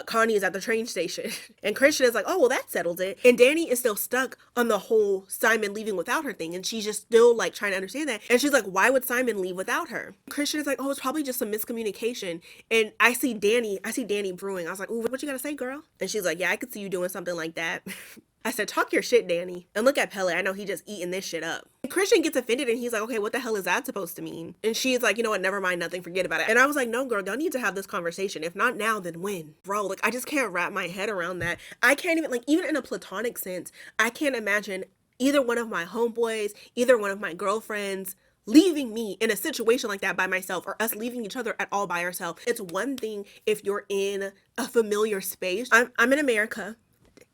Connie is at the train station. And Christian is like, oh, well, that settles it. And Danny is still stuck on the whole Simon leaving without her thing. And she's just still like trying to understand that. And she's like, why would Simon leave without her? Christian is like, oh, it's probably just some miscommunication. And I see Danny brewing. I was like, ooh, what you gotta say, girl? And she's like, yeah, I could see you doing something like that. I said, talk your shit, Danny. And look at Pele. I know he just eating this shit up. And Christian gets offended and he's like, okay, what the hell is that supposed to mean? And she's like, you know what? Never mind, nothing. Forget about it. And I was like, no, girl, y'all need to have this conversation. If not now, then when? Bro, like, I just can't wrap my head around that. I can't even, like, even in a platonic sense, I can't imagine either one of my homeboys, either one of my girlfriends leaving me in a situation like that by myself, or us leaving each other at all by ourselves. It's one thing if you're in a familiar space. I'm in America.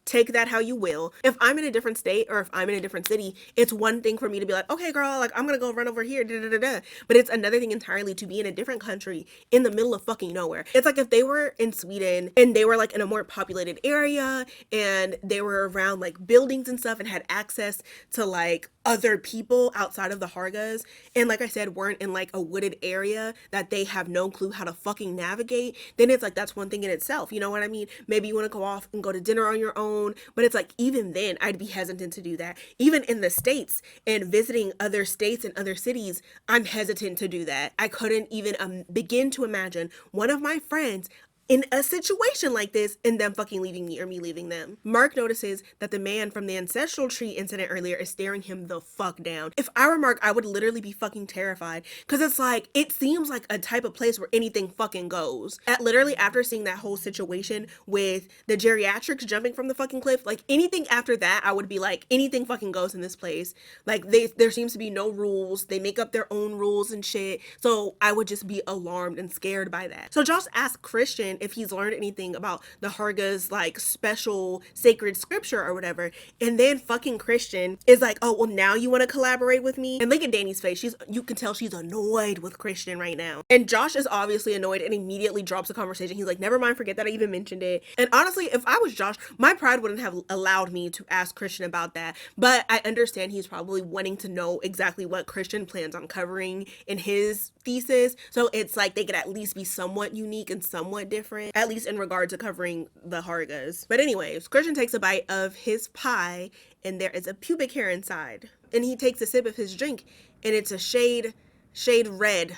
Take that how you will. If I'm in a different state or if I'm in a different city, it's one thing for me to be like, okay, girl, like I'm gonna go run over here, da da da da. But it's another thing entirely to be in a different country in the middle of fucking nowhere. It's like if they were in Sweden and they were like in a more populated area and they were around like buildings and stuff and had access to like other people outside of the Hargas, and like I said, weren't in like a wooded area that they have no clue how to fucking navigate, then it's like that's one thing in itself. You know what I mean? Maybe you want to go off and go to dinner on your own, but it's like even then I'd be hesitant to do that. Even in the States and visiting other states and other cities, I'm hesitant to do that. I couldn't even begin to imagine one of my friends in a situation like this and them fucking leaving me or me leaving them. Mark notices that the man from the ancestral tree incident earlier is staring him the fuck down. If I were Mark, I would literally be fucking terrified, because it's like, it seems like a type of place where anything fucking goes. Literally after seeing that whole situation with the geriatrics jumping from the fucking cliff, like anything after that, I would be like, anything fucking goes in this place. Like there seems to be no rules. They make up their own rules and shit. So I would just be alarmed and scared by that. So Josh asked Christian if he's learned anything about the Harga's like special sacred scripture or whatever. And then fucking Christian is like, oh, well, now you want to collaborate with me? And look at Danny's face. You can tell she's annoyed with Christian right now. And Josh is obviously annoyed and immediately drops the conversation. He's like, never mind, forget that I even mentioned it. And honestly, if I was Josh, my pride wouldn't have allowed me to ask Christian about that. But I understand he's probably wanting to know exactly what Christian plans on covering in his thesis. So it's like they could at least be somewhat unique and somewhat different, at least in regard to covering the Hargas. But anyways, Christian takes a bite of his pie and there is a pubic hair inside. And he takes a sip of his drink and it's a shade red,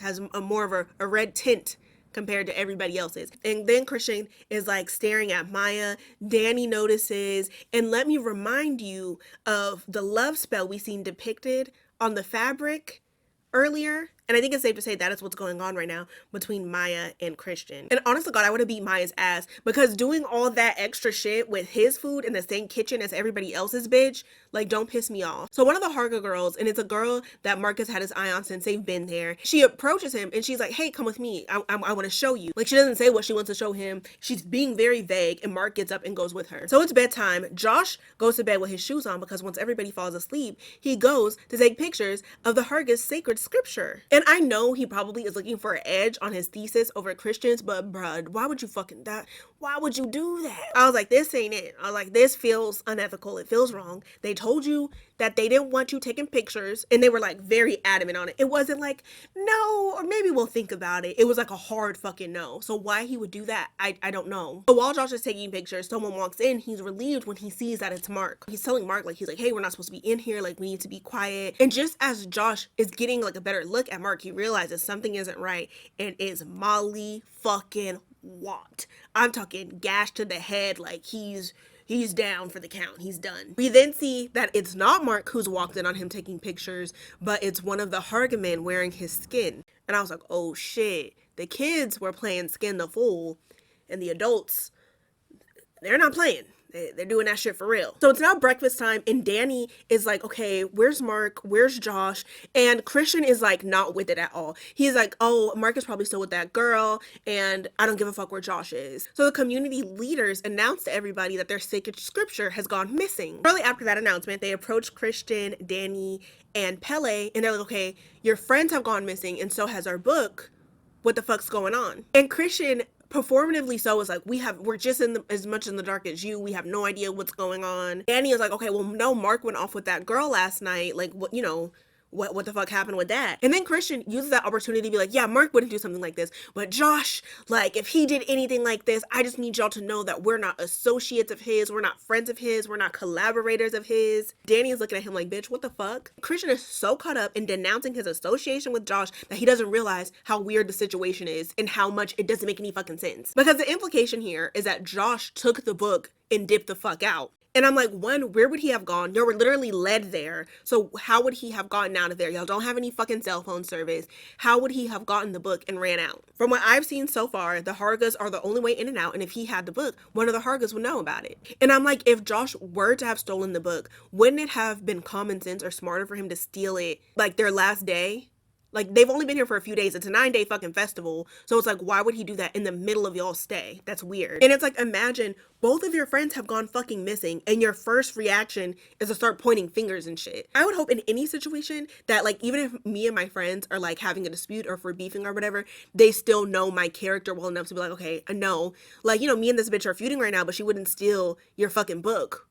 has a more of a red tint compared to everybody else's. And then Christian is like staring at Maya. Danny notices, and let me remind you of the love spell we seen depicted on the fabric earlier. And I think it's safe to say that is what's going on right now between Maya and Christian. And honestly, God, I would have beat Maya's ass because doing all that extra shit with his food in the same kitchen as everybody else's, bitch, like, don't piss me off. So one of the Harga girls, and it's a girl that Marcus had his eye on since they've been there, she approaches him and she's like, hey, come with me. I want to show you. Like, she doesn't say what she wants to show him. She's being very vague, and Mark gets up and goes with her. So it's bedtime. Josh goes to bed with his shoes on because once everybody falls asleep, he goes to take pictures of the Harga's sacred scripture. And I know he probably is looking for an edge on his thesis over Christians, but bruh, why would you fucking that? Why would you do that? I was like, this ain't it. I was like, this feels unethical. It feels wrong. They told you that they didn't want you taking pictures, and they were like very adamant on it. It wasn't like, no, or maybe we'll think about it. It was like a hard fucking no. So why he would do that, I don't know. But while Josh is taking pictures, someone walks in. He's relieved when he sees that it's Mark. He's telling Mark, like, he's like, hey, we're not supposed to be in here. Like, we need to be quiet. And just as Josh is getting like a better look at Mark, he realizes something isn't right, and it's Malli fucking Watt. I'm talking gash to the head, like he's down for the count. He's done. We then see that it's not Mark who's walked in on him taking pictures, but it's one of the Harga men wearing his skin. And I was like, oh shit. The kids were playing skin the fool, and the adults, they're not playing. They're doing that shit for real. So it's now breakfast time, and Danny is like, okay, where's Mark? Where's Josh? And Christian is like not with it at all. He's like, oh, Mark is probably still with that girl, and I don't give a fuck where Josh is. So the community leaders announce to everybody that their sacred scripture has gone missing. Shortly after that announcement, they approach Christian, Danny, and Pele, and they're like, okay, your friends have gone missing, and so has our book. What the fuck's going on? And Christian, performatively so, is like, we're just as much in the dark as you. We have no idea what's going on. Danny is like, okay, well, no, Mark went off with that girl last night. Like, what, you know, what the fuck happened with that? And then Christian uses that opportunity to be like, yeah, Mark wouldn't do something like this, but Josh, like, if he did anything like this, I just need y'all to know that we're not associates of his, we're not friends of his, we're not collaborators of his. Danny is looking at him like, bitch, what the fuck? Christian is so caught up in denouncing his association with Josh that he doesn't realize how weird the situation is and how much it doesn't make any fucking sense. Because the implication here is that Josh took the book and dipped the fuck out. And I'm like, one, where would he have gone? Y'all were literally led there. So how would he have gotten out of there? Y'all don't have any fucking cell phone service. How would he have gotten the book and ran out? From what I've seen so far, the Hargas are the only way in and out. And if he had the book, one of the Hargas would know about it. And I'm like, if Josh were to have stolen the book, wouldn't it have been common sense or smarter for him to steal it like their last day? Like, they've only been here for a few days. It's a 9-day fucking festival. So it's like, why would he do that in the middle of y'all's stay? That's weird. And it's like, imagine both of your friends have gone fucking missing and your first reaction is to start pointing fingers and shit. I would hope in any situation that, like, even if me and my friends are like having a dispute or if we're beefing or whatever, they still know my character well enough to be like, okay, I know, like, you know, me and this bitch are feuding right now, but she wouldn't steal your fucking book.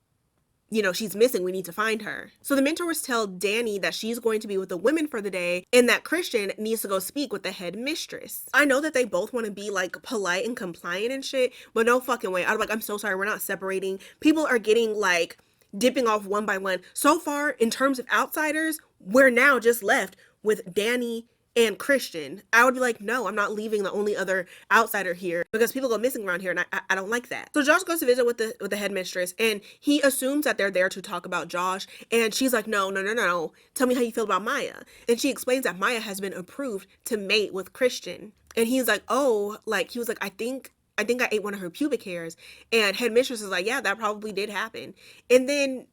You know, she's missing. We need to find her. So the mentors tell Danny that she's going to be with the women for the day and that Christian needs to go speak with the head mistress. I know that they both want to be like polite and compliant and shit, but no fucking way. I'm like, I'm so sorry. We're not separating. People are getting like dipping off one by one. So far, in terms of outsiders, we're now just left with Danny and Christian. I would be like, no, I'm not leaving the only other outsider here because people go missing around here and I don't like that. So Josh goes to visit with the headmistress and he assumes that they're there to talk about Josh, and she's like, no, tell me how you feel about Maya. And she explains that Maya has been approved to mate with Christian. And he's like, oh, like, he was like, I think I ate one of her pubic hairs. And headmistress is like, yeah, that probably did happen. And then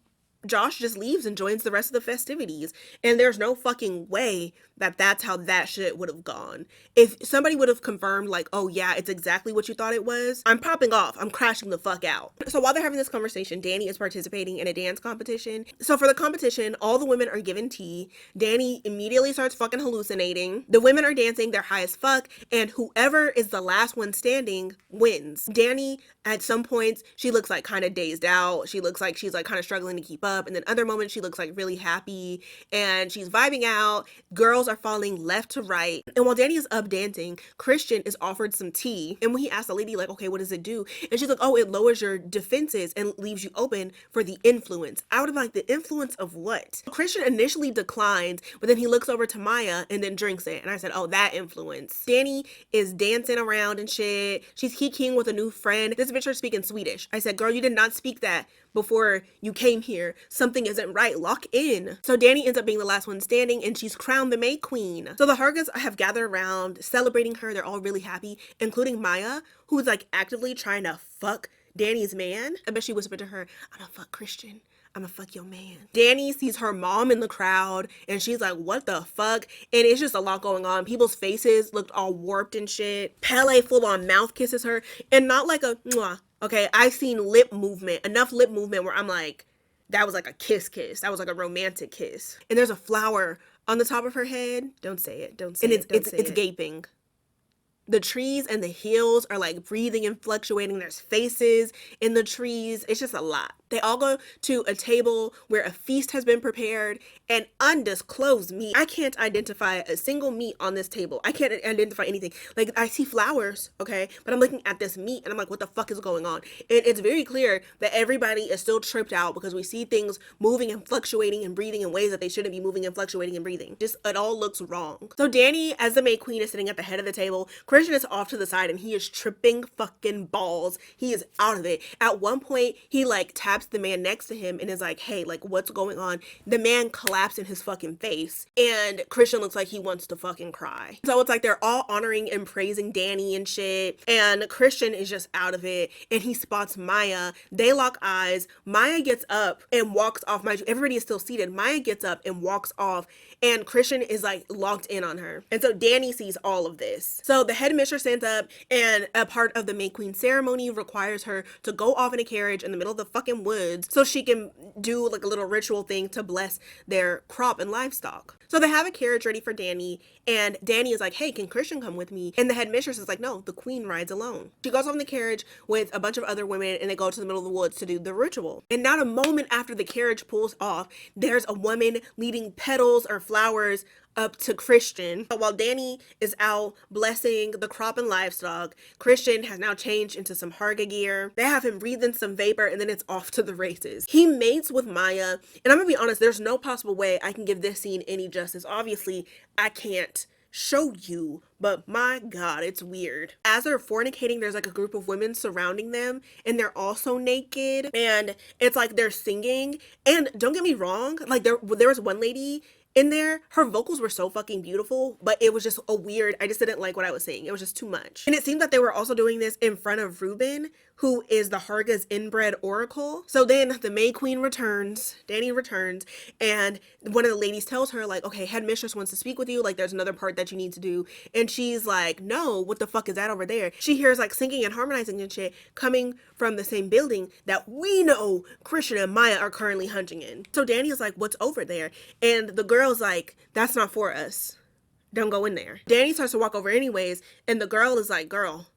Josh just leaves and joins the rest of the festivities. And there's no fucking way that that's how that shit would have gone. If somebody would have confirmed, like, oh yeah, it's exactly what you thought it was, I'm popping off. I'm crashing the fuck out. So while they're having this conversation, Danny is participating in a dance competition. So for the competition, all the women are given tea. Danny immediately starts fucking hallucinating. The women are dancing, they're high as fuck, and whoever is the last one standing wins. Danny, at some points, she looks like kind of dazed out. She looks like she's like kind of struggling to keep up. And then other moments, she looks like really happy and she's vibing out. Girls are falling left to right. And while Danny is up dancing, Christian is offered some tea. And when he asks the lady, like, okay, what does it do? And she's like, oh, it lowers your defenses and leaves you open for the influence. I would have like, the influence of what? Christian initially declines, but then he looks over to Maya and then drinks it. And I said, oh, that influence. Danny is dancing around and shit. She's kikiing with a new friend. This bitch is speaking Swedish. I said, girl, you did not speak that before you came here. Something isn't right. Lock in. So Danny ends up being the last one standing and she's crowned the May Queen. So the Hargas have gathered around celebrating her. They're all really happy, including Maya, who's like actively trying to fuck Danny's man. I bet she whispered to her, I'm gonna fuck Christian. I'm gonna fuck your man. Danny sees her mom in the crowd and she's like, what the fuck? And it's just a lot going on. People's faces looked all warped and shit. Pele full on mouth kisses her and not like a mwah. Okay, I've seen lip movement, enough lip movement where I'm like, that was like a kiss. That was like a romantic kiss. And there's a flower on the top of her head. Don't say it. Don't say it. And it's gaping. The trees and the hills are like breathing and fluctuating. There's faces in the trees. It's just a lot. They all go to a table where a feast has been prepared and undisclosed meat. I can't identify a single meat on this table. I can't identify anything. Like, I see flowers, okay? But I'm looking at this meat and I'm like, what the fuck is going on? And it's very clear that everybody is still tripped out because we see things moving and fluctuating and breathing in ways that they shouldn't be moving and fluctuating and breathing. Just, it all looks wrong. So Danny, as the May Queen, is sitting at the head of the table. Christian is off to the side and he is tripping fucking balls. He is out of it. At one point, he like taps the man next to him and is like, hey, like, what's going on? The man collapsed in his fucking face and Christian looks like he wants to fucking cry. So it's like they're all honoring and praising Danny and shit, and Christian is just out of it and he spots Maya. They lock eyes. Maya gets up and walks off. Everybody is still seated. Maya gets up and walks off and Christian is like locked in on her. And so Danny sees all of this. So the headmistress stands up and a part of the May Queen ceremony requires her to go off in a carriage in the middle of the fucking woods so she can do like a little ritual thing to bless their crop and livestock. So they have a carriage ready for Danny and Danny is like, hey, can Christian come with me? And the headmistress is like, no, the queen rides alone. She goes off in the carriage with a bunch of other women and they go to the middle of the woods to do the ritual. And not a moment after the carriage pulls off, there's a woman leading petals or flowers up to Christian. But while Danny is out blessing the crop and livestock, Christian has now changed into some harga gear. They have him breathe in some vapor and then it's off to the races. He mates with Maya, and I'm gonna be honest, there's no possible way I can give this scene any justice. Obviously, I can't show you, but my god, it's weird. As they're fornicating, there's like a group of women surrounding them and they're also naked and it's like they're singing. And don't get me wrong, like there was one lady in there, her vocals were so fucking beautiful, but it was just a weird, I just didn't like what I was saying. It was just too much. And it seemed that they were also doing this in front of Ruben, who is the Harga's inbred oracle. So then the May Queen returns, Danny returns, and one of the ladies tells her like, okay, headmistress wants to speak with you. Like there's another part that you need to do. And she's like, no, what the fuck is that over there? She hears like singing and harmonizing and shit coming from the same building that we know Christian and Maya are currently hunting in. So Danny is like, what's over there? And the girl's like, that's not for us. Don't go in there. Danny starts to walk over anyways. And the girl is like, girl,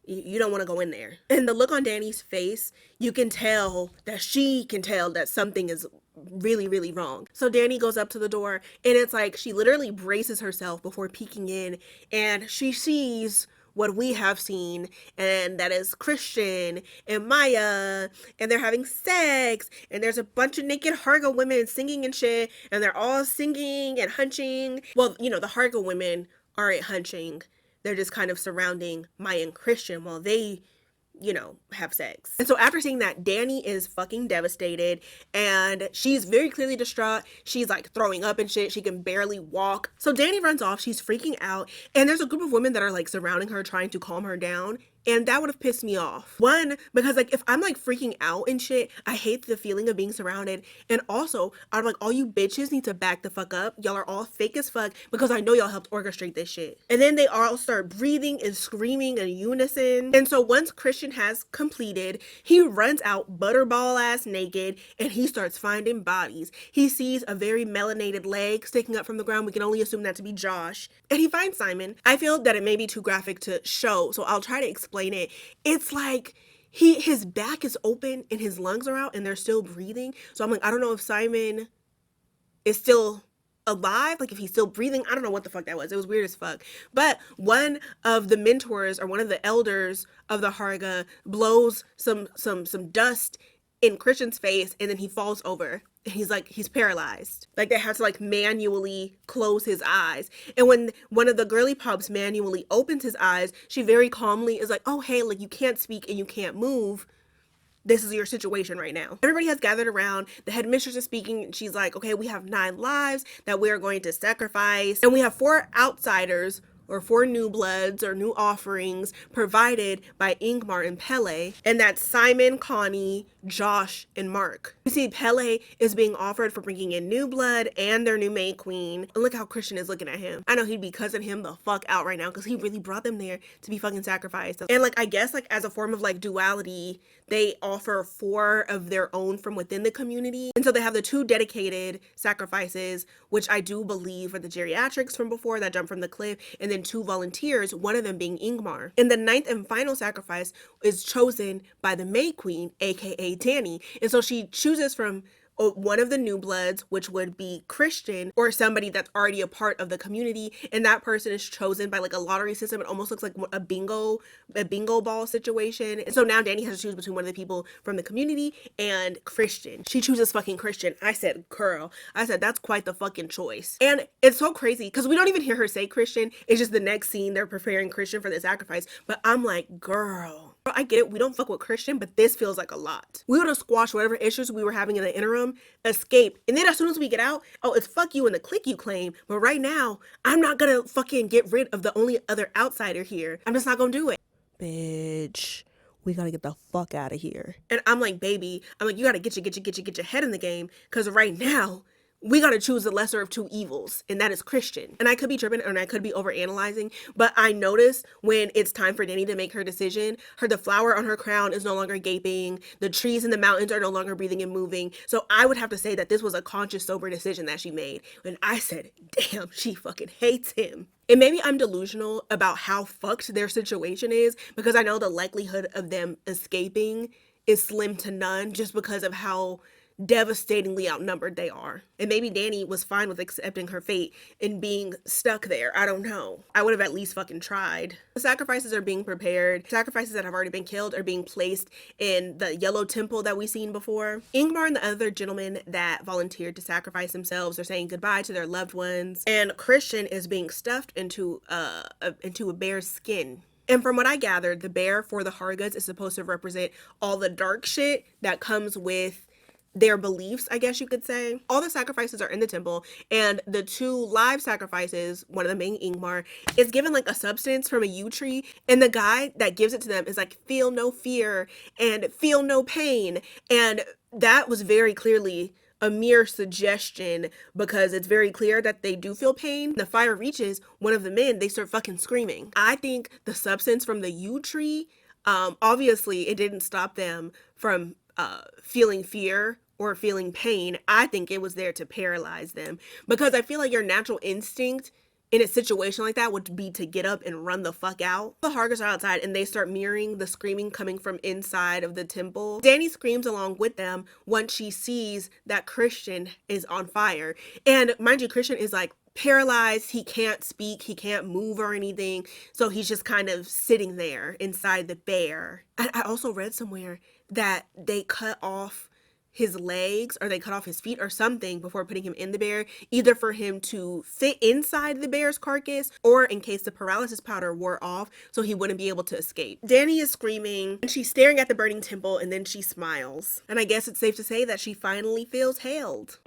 you don't want to go in there. And the look on Danny's face, you can tell that she can tell that something is really, really wrong. So Danny goes up to the door and it's like she literally braces herself before peeking in and she sees what we have seen, and that is Christian and Maya, and they're having sex, and there's a bunch of naked Harga women singing and shit, and they're all singing and hunching. Well, you know, the Harga women aren't hunching. They're just kind of surrounding Maya and Christian while they, you know, have sex. And so after seeing that, Danny is fucking devastated and she's very clearly distraught. She's like throwing up and shit. She can barely walk. So Danny runs off. She's freaking out. And there's a group of women that are like surrounding her, trying to calm her down. And that would have pissed me off. One, because like if I'm like freaking out and shit, I hate the feeling of being surrounded. And also, I'm like, all you bitches need to back the fuck up. Y'all are all fake as fuck because I know y'all helped orchestrate this shit. And then they all start breathing and screaming in unison. And so once Christian has completed, he runs out butterball ass naked and he starts finding bodies. He sees a very melanated leg sticking up from the ground. We can only assume that to be Josh. And he finds Simon. I feel that it may be too graphic to show, so I'll try to explain it. It's like his back is open and his lungs are out and they're still breathing. So I'm like, I don't know if Simon is still alive, like if he's still breathing. I don't know what the fuck that was. It was weird as fuck. But one of the mentors or one of the elders of the Harga blows some dust in Christian's face and then he falls over. And he's paralyzed. Like they have to like manually close his eyes. And when one of the girly pops manually opens his eyes, she very calmly is like, oh hey, like you can't speak and you can't move. This is your situation right now. Everybody has gathered around. The headmistress is speaking. And she's like, okay, we have 9 lives that we're going to sacrifice. And we have 4 outsiders or 4 new bloods or new offerings provided by Ingmar and Pele. And that's Simon, Connie, Josh, and Mark. You see, Pele is being offered for bringing in new blood and their new maid queen. And look how Christian is looking at him. I know he'd be cussing him the fuck out right now because he really brought them there to be fucking sacrificed. And like, I guess like as a form of like duality, they offer 4 of their own from within the community. And so they have the 2 dedicated sacrifices, which I do believe are the geriatrics from before that jump from the cliff, and then 2 volunteers, one of them being Ingmar. And the 9th and final sacrifice is chosen by the maid queen, aka Danny. And so she chooses from one of the new bloods, which would be Christian or somebody that's already a part of the community, and that person is chosen by like a lottery system. It almost looks like a bingo ball situation. And so now Danny has to choose between one of the people from the community and Christian. She chooses fucking Christian. I said, girl, that's quite the fucking choice. And it's so crazy because we don't even hear her say Christian. It's just the next scene they're preparing Christian for the sacrifice. But I'm like, girl, I get it. We don't fuck with Christian, but this feels like a lot. We would have squashed whatever issues we were having in the interim, escape, and then as soon as we get out, oh, it's fuck you and the clique you claim. But right now, I'm not gonna fucking get rid of the only other outsider here. I'm just not gonna do it. Bitch, we gotta get the fuck out of here. And I'm like, baby, you gotta get your head in the game, because right now, we gotta choose the lesser of 2 evils, and that is Christian. And I could be tripping and I could be overanalyzing, but I notice when it's time for Danny to make her decision, the flower on her crown is no longer gaping, the trees in the mountains are no longer breathing and moving. So I would have to say that this was a conscious, sober decision that she made. And I said, damn, she fucking hates him. And maybe I'm delusional about how fucked their situation is, because I know the likelihood of them escaping is slim to none just because of how devastatingly outnumbered they are. And maybe Danny was fine with accepting her fate and being stuck there. I don't know. I would have at least fucking tried. The sacrifices are being prepared. Sacrifices that have already been killed are being placed in the yellow temple that we've seen before. Ingmar and the other gentlemen that volunteered to sacrifice themselves are saying goodbye to their loved ones. And Christian is being stuffed into a bear's skin. And from what I gathered, the bear for the Hargas is supposed to represent all the dark shit that comes with their beliefs, I guess you could say. All the sacrifices are in the temple, and the 2 live sacrifices, one of them being Ingmar, is given like a substance from a yew tree, and the guy that gives it to them is like, feel no fear and feel no pain. And that was very clearly a mere suggestion, because it's very clear that they do feel pain. The fire reaches one of the men, they start fucking screaming. I think the substance from the yew tree, obviously it didn't stop them from feeling fear or feeling pain. I think it was there to paralyze them, because I feel like your natural instinct in a situation like that would be to get up and run the fuck out. The Hargas are outside and they start mirroring the screaming coming from inside of the temple. Danny screams along with them once she sees that Christian is on fire. And mind you, Christian is like paralyzed. He can't speak, he can't move or anything. So he's just kind of sitting there inside the bear. And I also read somewhere that they cut off his legs or they cut off his feet or something before putting him in the bear, either for him to fit inside the bear's carcass or in case the paralysis powder wore off so he wouldn't be able to escape. Danny is screaming and she's staring at the burning temple, and then she smiles. And I guess it's safe to say that she finally feels hailed.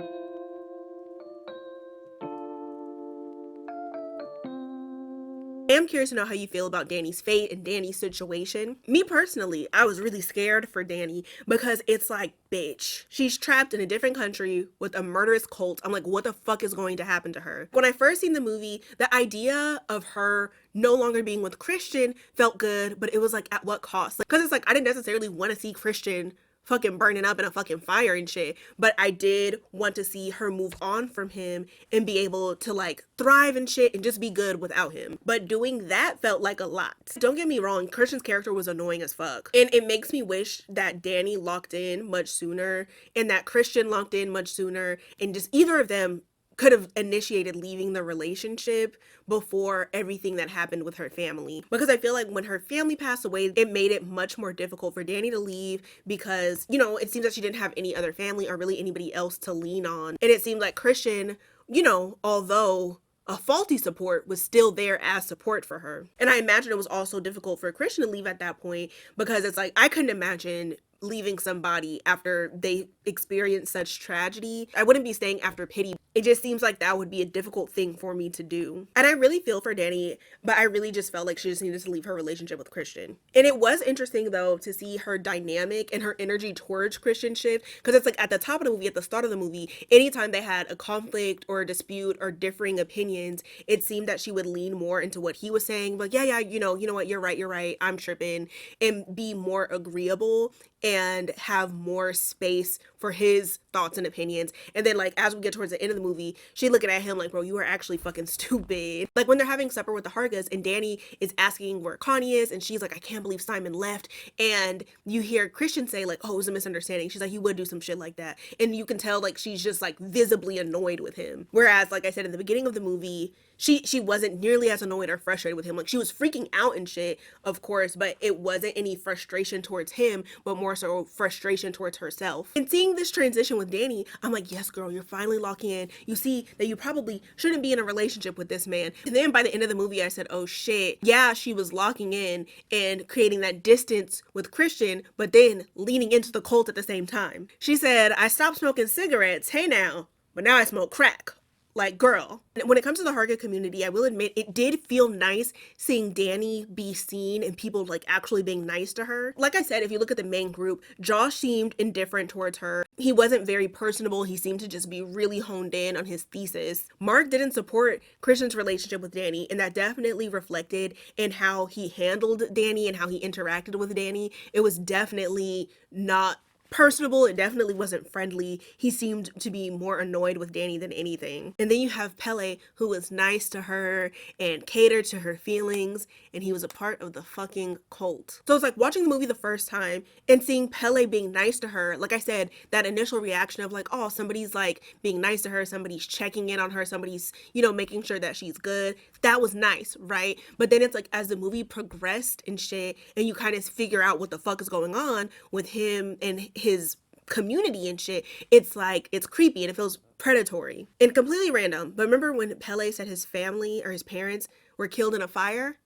I'm curious to know how you feel about Danny's fate and Danny's situation. Me personally, I was really scared for Danny because it's like, bitch, she's trapped in a different country with a murderous cult. I'm like, what the fuck is going to happen to her? When I first seen the movie, the idea of her no longer being with Christian felt good, but it was like, at what cost? Because it's like, I didn't necessarily want to see Christian fucking burning up in a fucking fire and shit, but I did want to see her move on from him and be able to like thrive and shit and just be good without him. But doing that felt like a lot. Don't get me wrong, Christian's character was annoying as fuck, and it makes me wish that Danny locked in much sooner and that Christian locked in much sooner, and just either of them could have initiated leaving the relationship before everything that happened with her family. Because I feel like when her family passed away, it made it much more difficult for Danny to leave because, you know, it seems that she didn't have any other family or really anybody else to lean on. And it seemed like Christian, you know, although a faulty support, was still there as support for her. And I imagine it was also difficult for Christian to leave at that point because it's like, I couldn't imagine leaving somebody after they experienced such tragedy. I wouldn't be staying after pity. It just seems like that would be a difficult thing for me to do. And I really feel for Danny, but I really just felt like she just needed to leave her relationship with Christian. And it was interesting though to see her dynamic and her energy towards Christian shift, because it's like at the top of the movie, at the start of the movie, anytime they had a conflict or a dispute or differing opinions, it seemed that she would lean more into what he was saying, like, yeah, you know what, you're right, I'm tripping, and be more agreeable and have more space for his thoughts and opinions. And then like as we get towards the end of the movie, she looking at him like, bro, you are actually fucking stupid. Like when they're having supper with the Hargas and Danny is asking where Connie is, and she's like, I can't believe Simon left. And you hear Christian say like, oh, it was a misunderstanding. She's like, he would do some shit like that. And you can tell like she's just like visibly annoyed with him. Whereas like I said in the beginning of the movie, she wasn't nearly as annoyed or frustrated with him. Like she was freaking out and shit, of course, but it wasn't any frustration towards him, but more so frustration towards herself. And seeing this transition with Danny, I'm like, yes, girl, you're finally locking in. You see that you probably shouldn't be in a relationship with this man. And then by the end of the movie, I said, oh shit, yeah, she was locking in and creating that distance with Christian, but then leaning into the cult at the same time. She said, I stopped smoking cigarettes, hey now, but now I smoke crack. Like, girl. When it comes to the Harga community, I will admit it did feel nice seeing Danny be seen and people like actually being nice to her. Like I said, if you look at the main group, Josh seemed indifferent towards her. He wasn't very personable. He seemed to just be really honed in on his thesis. Mark didn't support Christian's relationship with Danny, and that definitely reflected in how he handled Danny and how he interacted with Danny. It was definitely not personable. It definitely wasn't friendly. He seemed to be more annoyed with Danny than anything. And then you have Pele, who was nice to her and catered to her feelings, and he was a part of the fucking cult. So it's like watching the movie the first time and seeing Pele being nice to her. Like I said, that initial reaction of like, oh, somebody's like being nice to her, somebody's checking in on her, somebody's, you know, making sure that she's good. That was nice, right? But then it's like as the movie progressed and shit, and you kind of figure out what the fuck is going on with him and his community and shit, it's like, it's creepy and it feels predatory and completely random. But remember when Pele said his family or his parents were killed in a fire?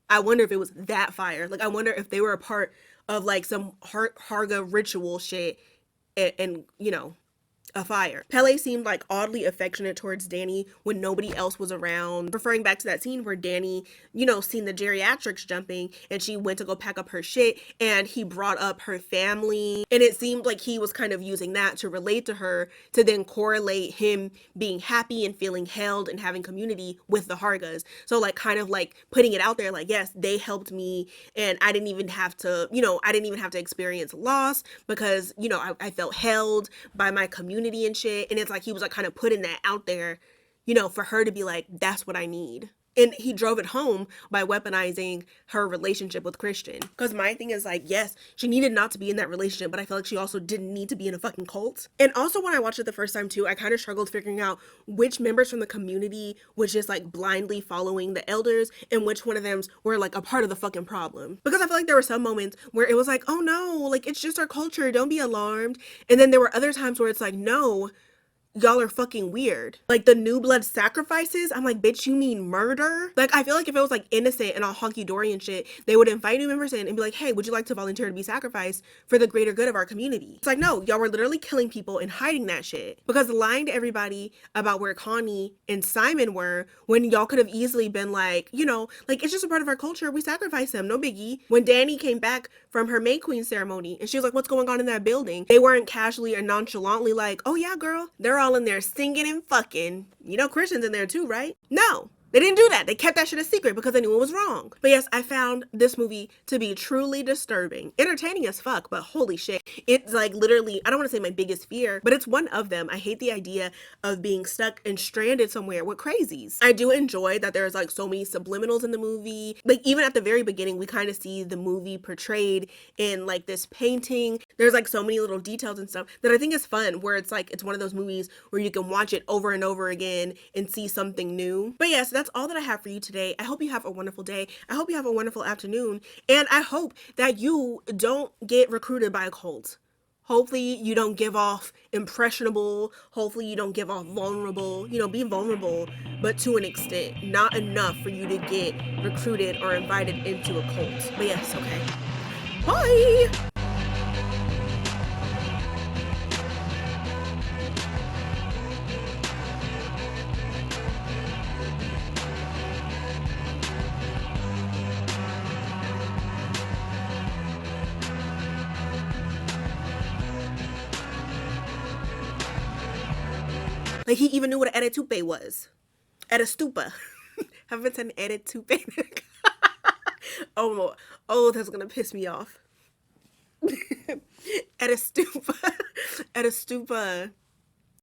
I wonder if it was that fire. Like, I wonder if they were a part of like some Harga ritual shit and you know, a fire. Pele seemed like oddly affectionate towards Danny when nobody else was around, referring back to that scene where Danny, you know, seen the geriatrics jumping and she went to go pack up her shit and he brought up her family, and it seemed like he was kind of using that to relate to her to then correlate him being happy and feeling held and having community with the Hargas. So like kind of like putting it out there like, yes, they helped me and I didn't even have to, you know, I didn't even have to experience loss because, you know, I felt held by my community and shit. And it's like he was like kind of putting that out there, you know, for her to be like, that's what I need. And he drove it home by weaponizing her relationship with Christian. Because my thing is like, yes, she needed not to be in that relationship, but I feel like she also didn't need to be in a fucking cult. And also when I watched it the first time too, I kind of struggled figuring out which members from the community was just like blindly following the elders and which one of them were like a part of the fucking problem. Because I feel like there were some moments where it was like, oh no, like it's just our culture, don't be alarmed. And then there were other times where it's like, no, y'all are fucking weird. Like the new blood sacrifices, I'm like, bitch, you mean murder? Like, I feel like if it was like innocent and all hunky-dory and shit, they would invite new members in and be like, hey, would you like to volunteer to be sacrificed for the greater good of our community? It's like, no, y'all were literally killing people and hiding that shit. Because lying to everybody about where Connie and Simon were when y'all could have easily been like, you know, like, it's just a part of our culture. We sacrifice them, no biggie. When Danny came back from her May Queen ceremony and she was like, what's going on in that building? They weren't casually or nonchalantly like, oh yeah, girl, they're all in there singing and fucking. You know, Christian's in there too, right? No. They didn't do that. They kept that shit a secret because they knew it was wrong. But yes, I found this movie to be truly disturbing. Entertaining as fuck, but holy shit. It's like literally, I don't want to say my biggest fear, but it's one of them. I hate the idea of being stuck and stranded somewhere with crazies. I do enjoy that there's like so many subliminals in the movie. Like even at the very beginning, we kind of see the movie portrayed in like this painting. There's like so many little details and stuff that I think is fun, where it's like, it's one of those movies where you can watch it over and over again and see something new. But yes, that's all that I have for you today. I hope you have a wonderful day. I hope you have a wonderful afternoon. And I hope that you don't get recruited by a cult. Hopefully you don't give off impressionable. Hopefully you don't give off vulnerable. You know, be vulnerable, but to an extent. Not enough for you to get recruited or invited into a cult. But yes, okay. Bye! Like, he even knew what an etupe was. Etupa. Haven't said an etupe. Oh, that's gonna piss me off. Etupa. Etupa.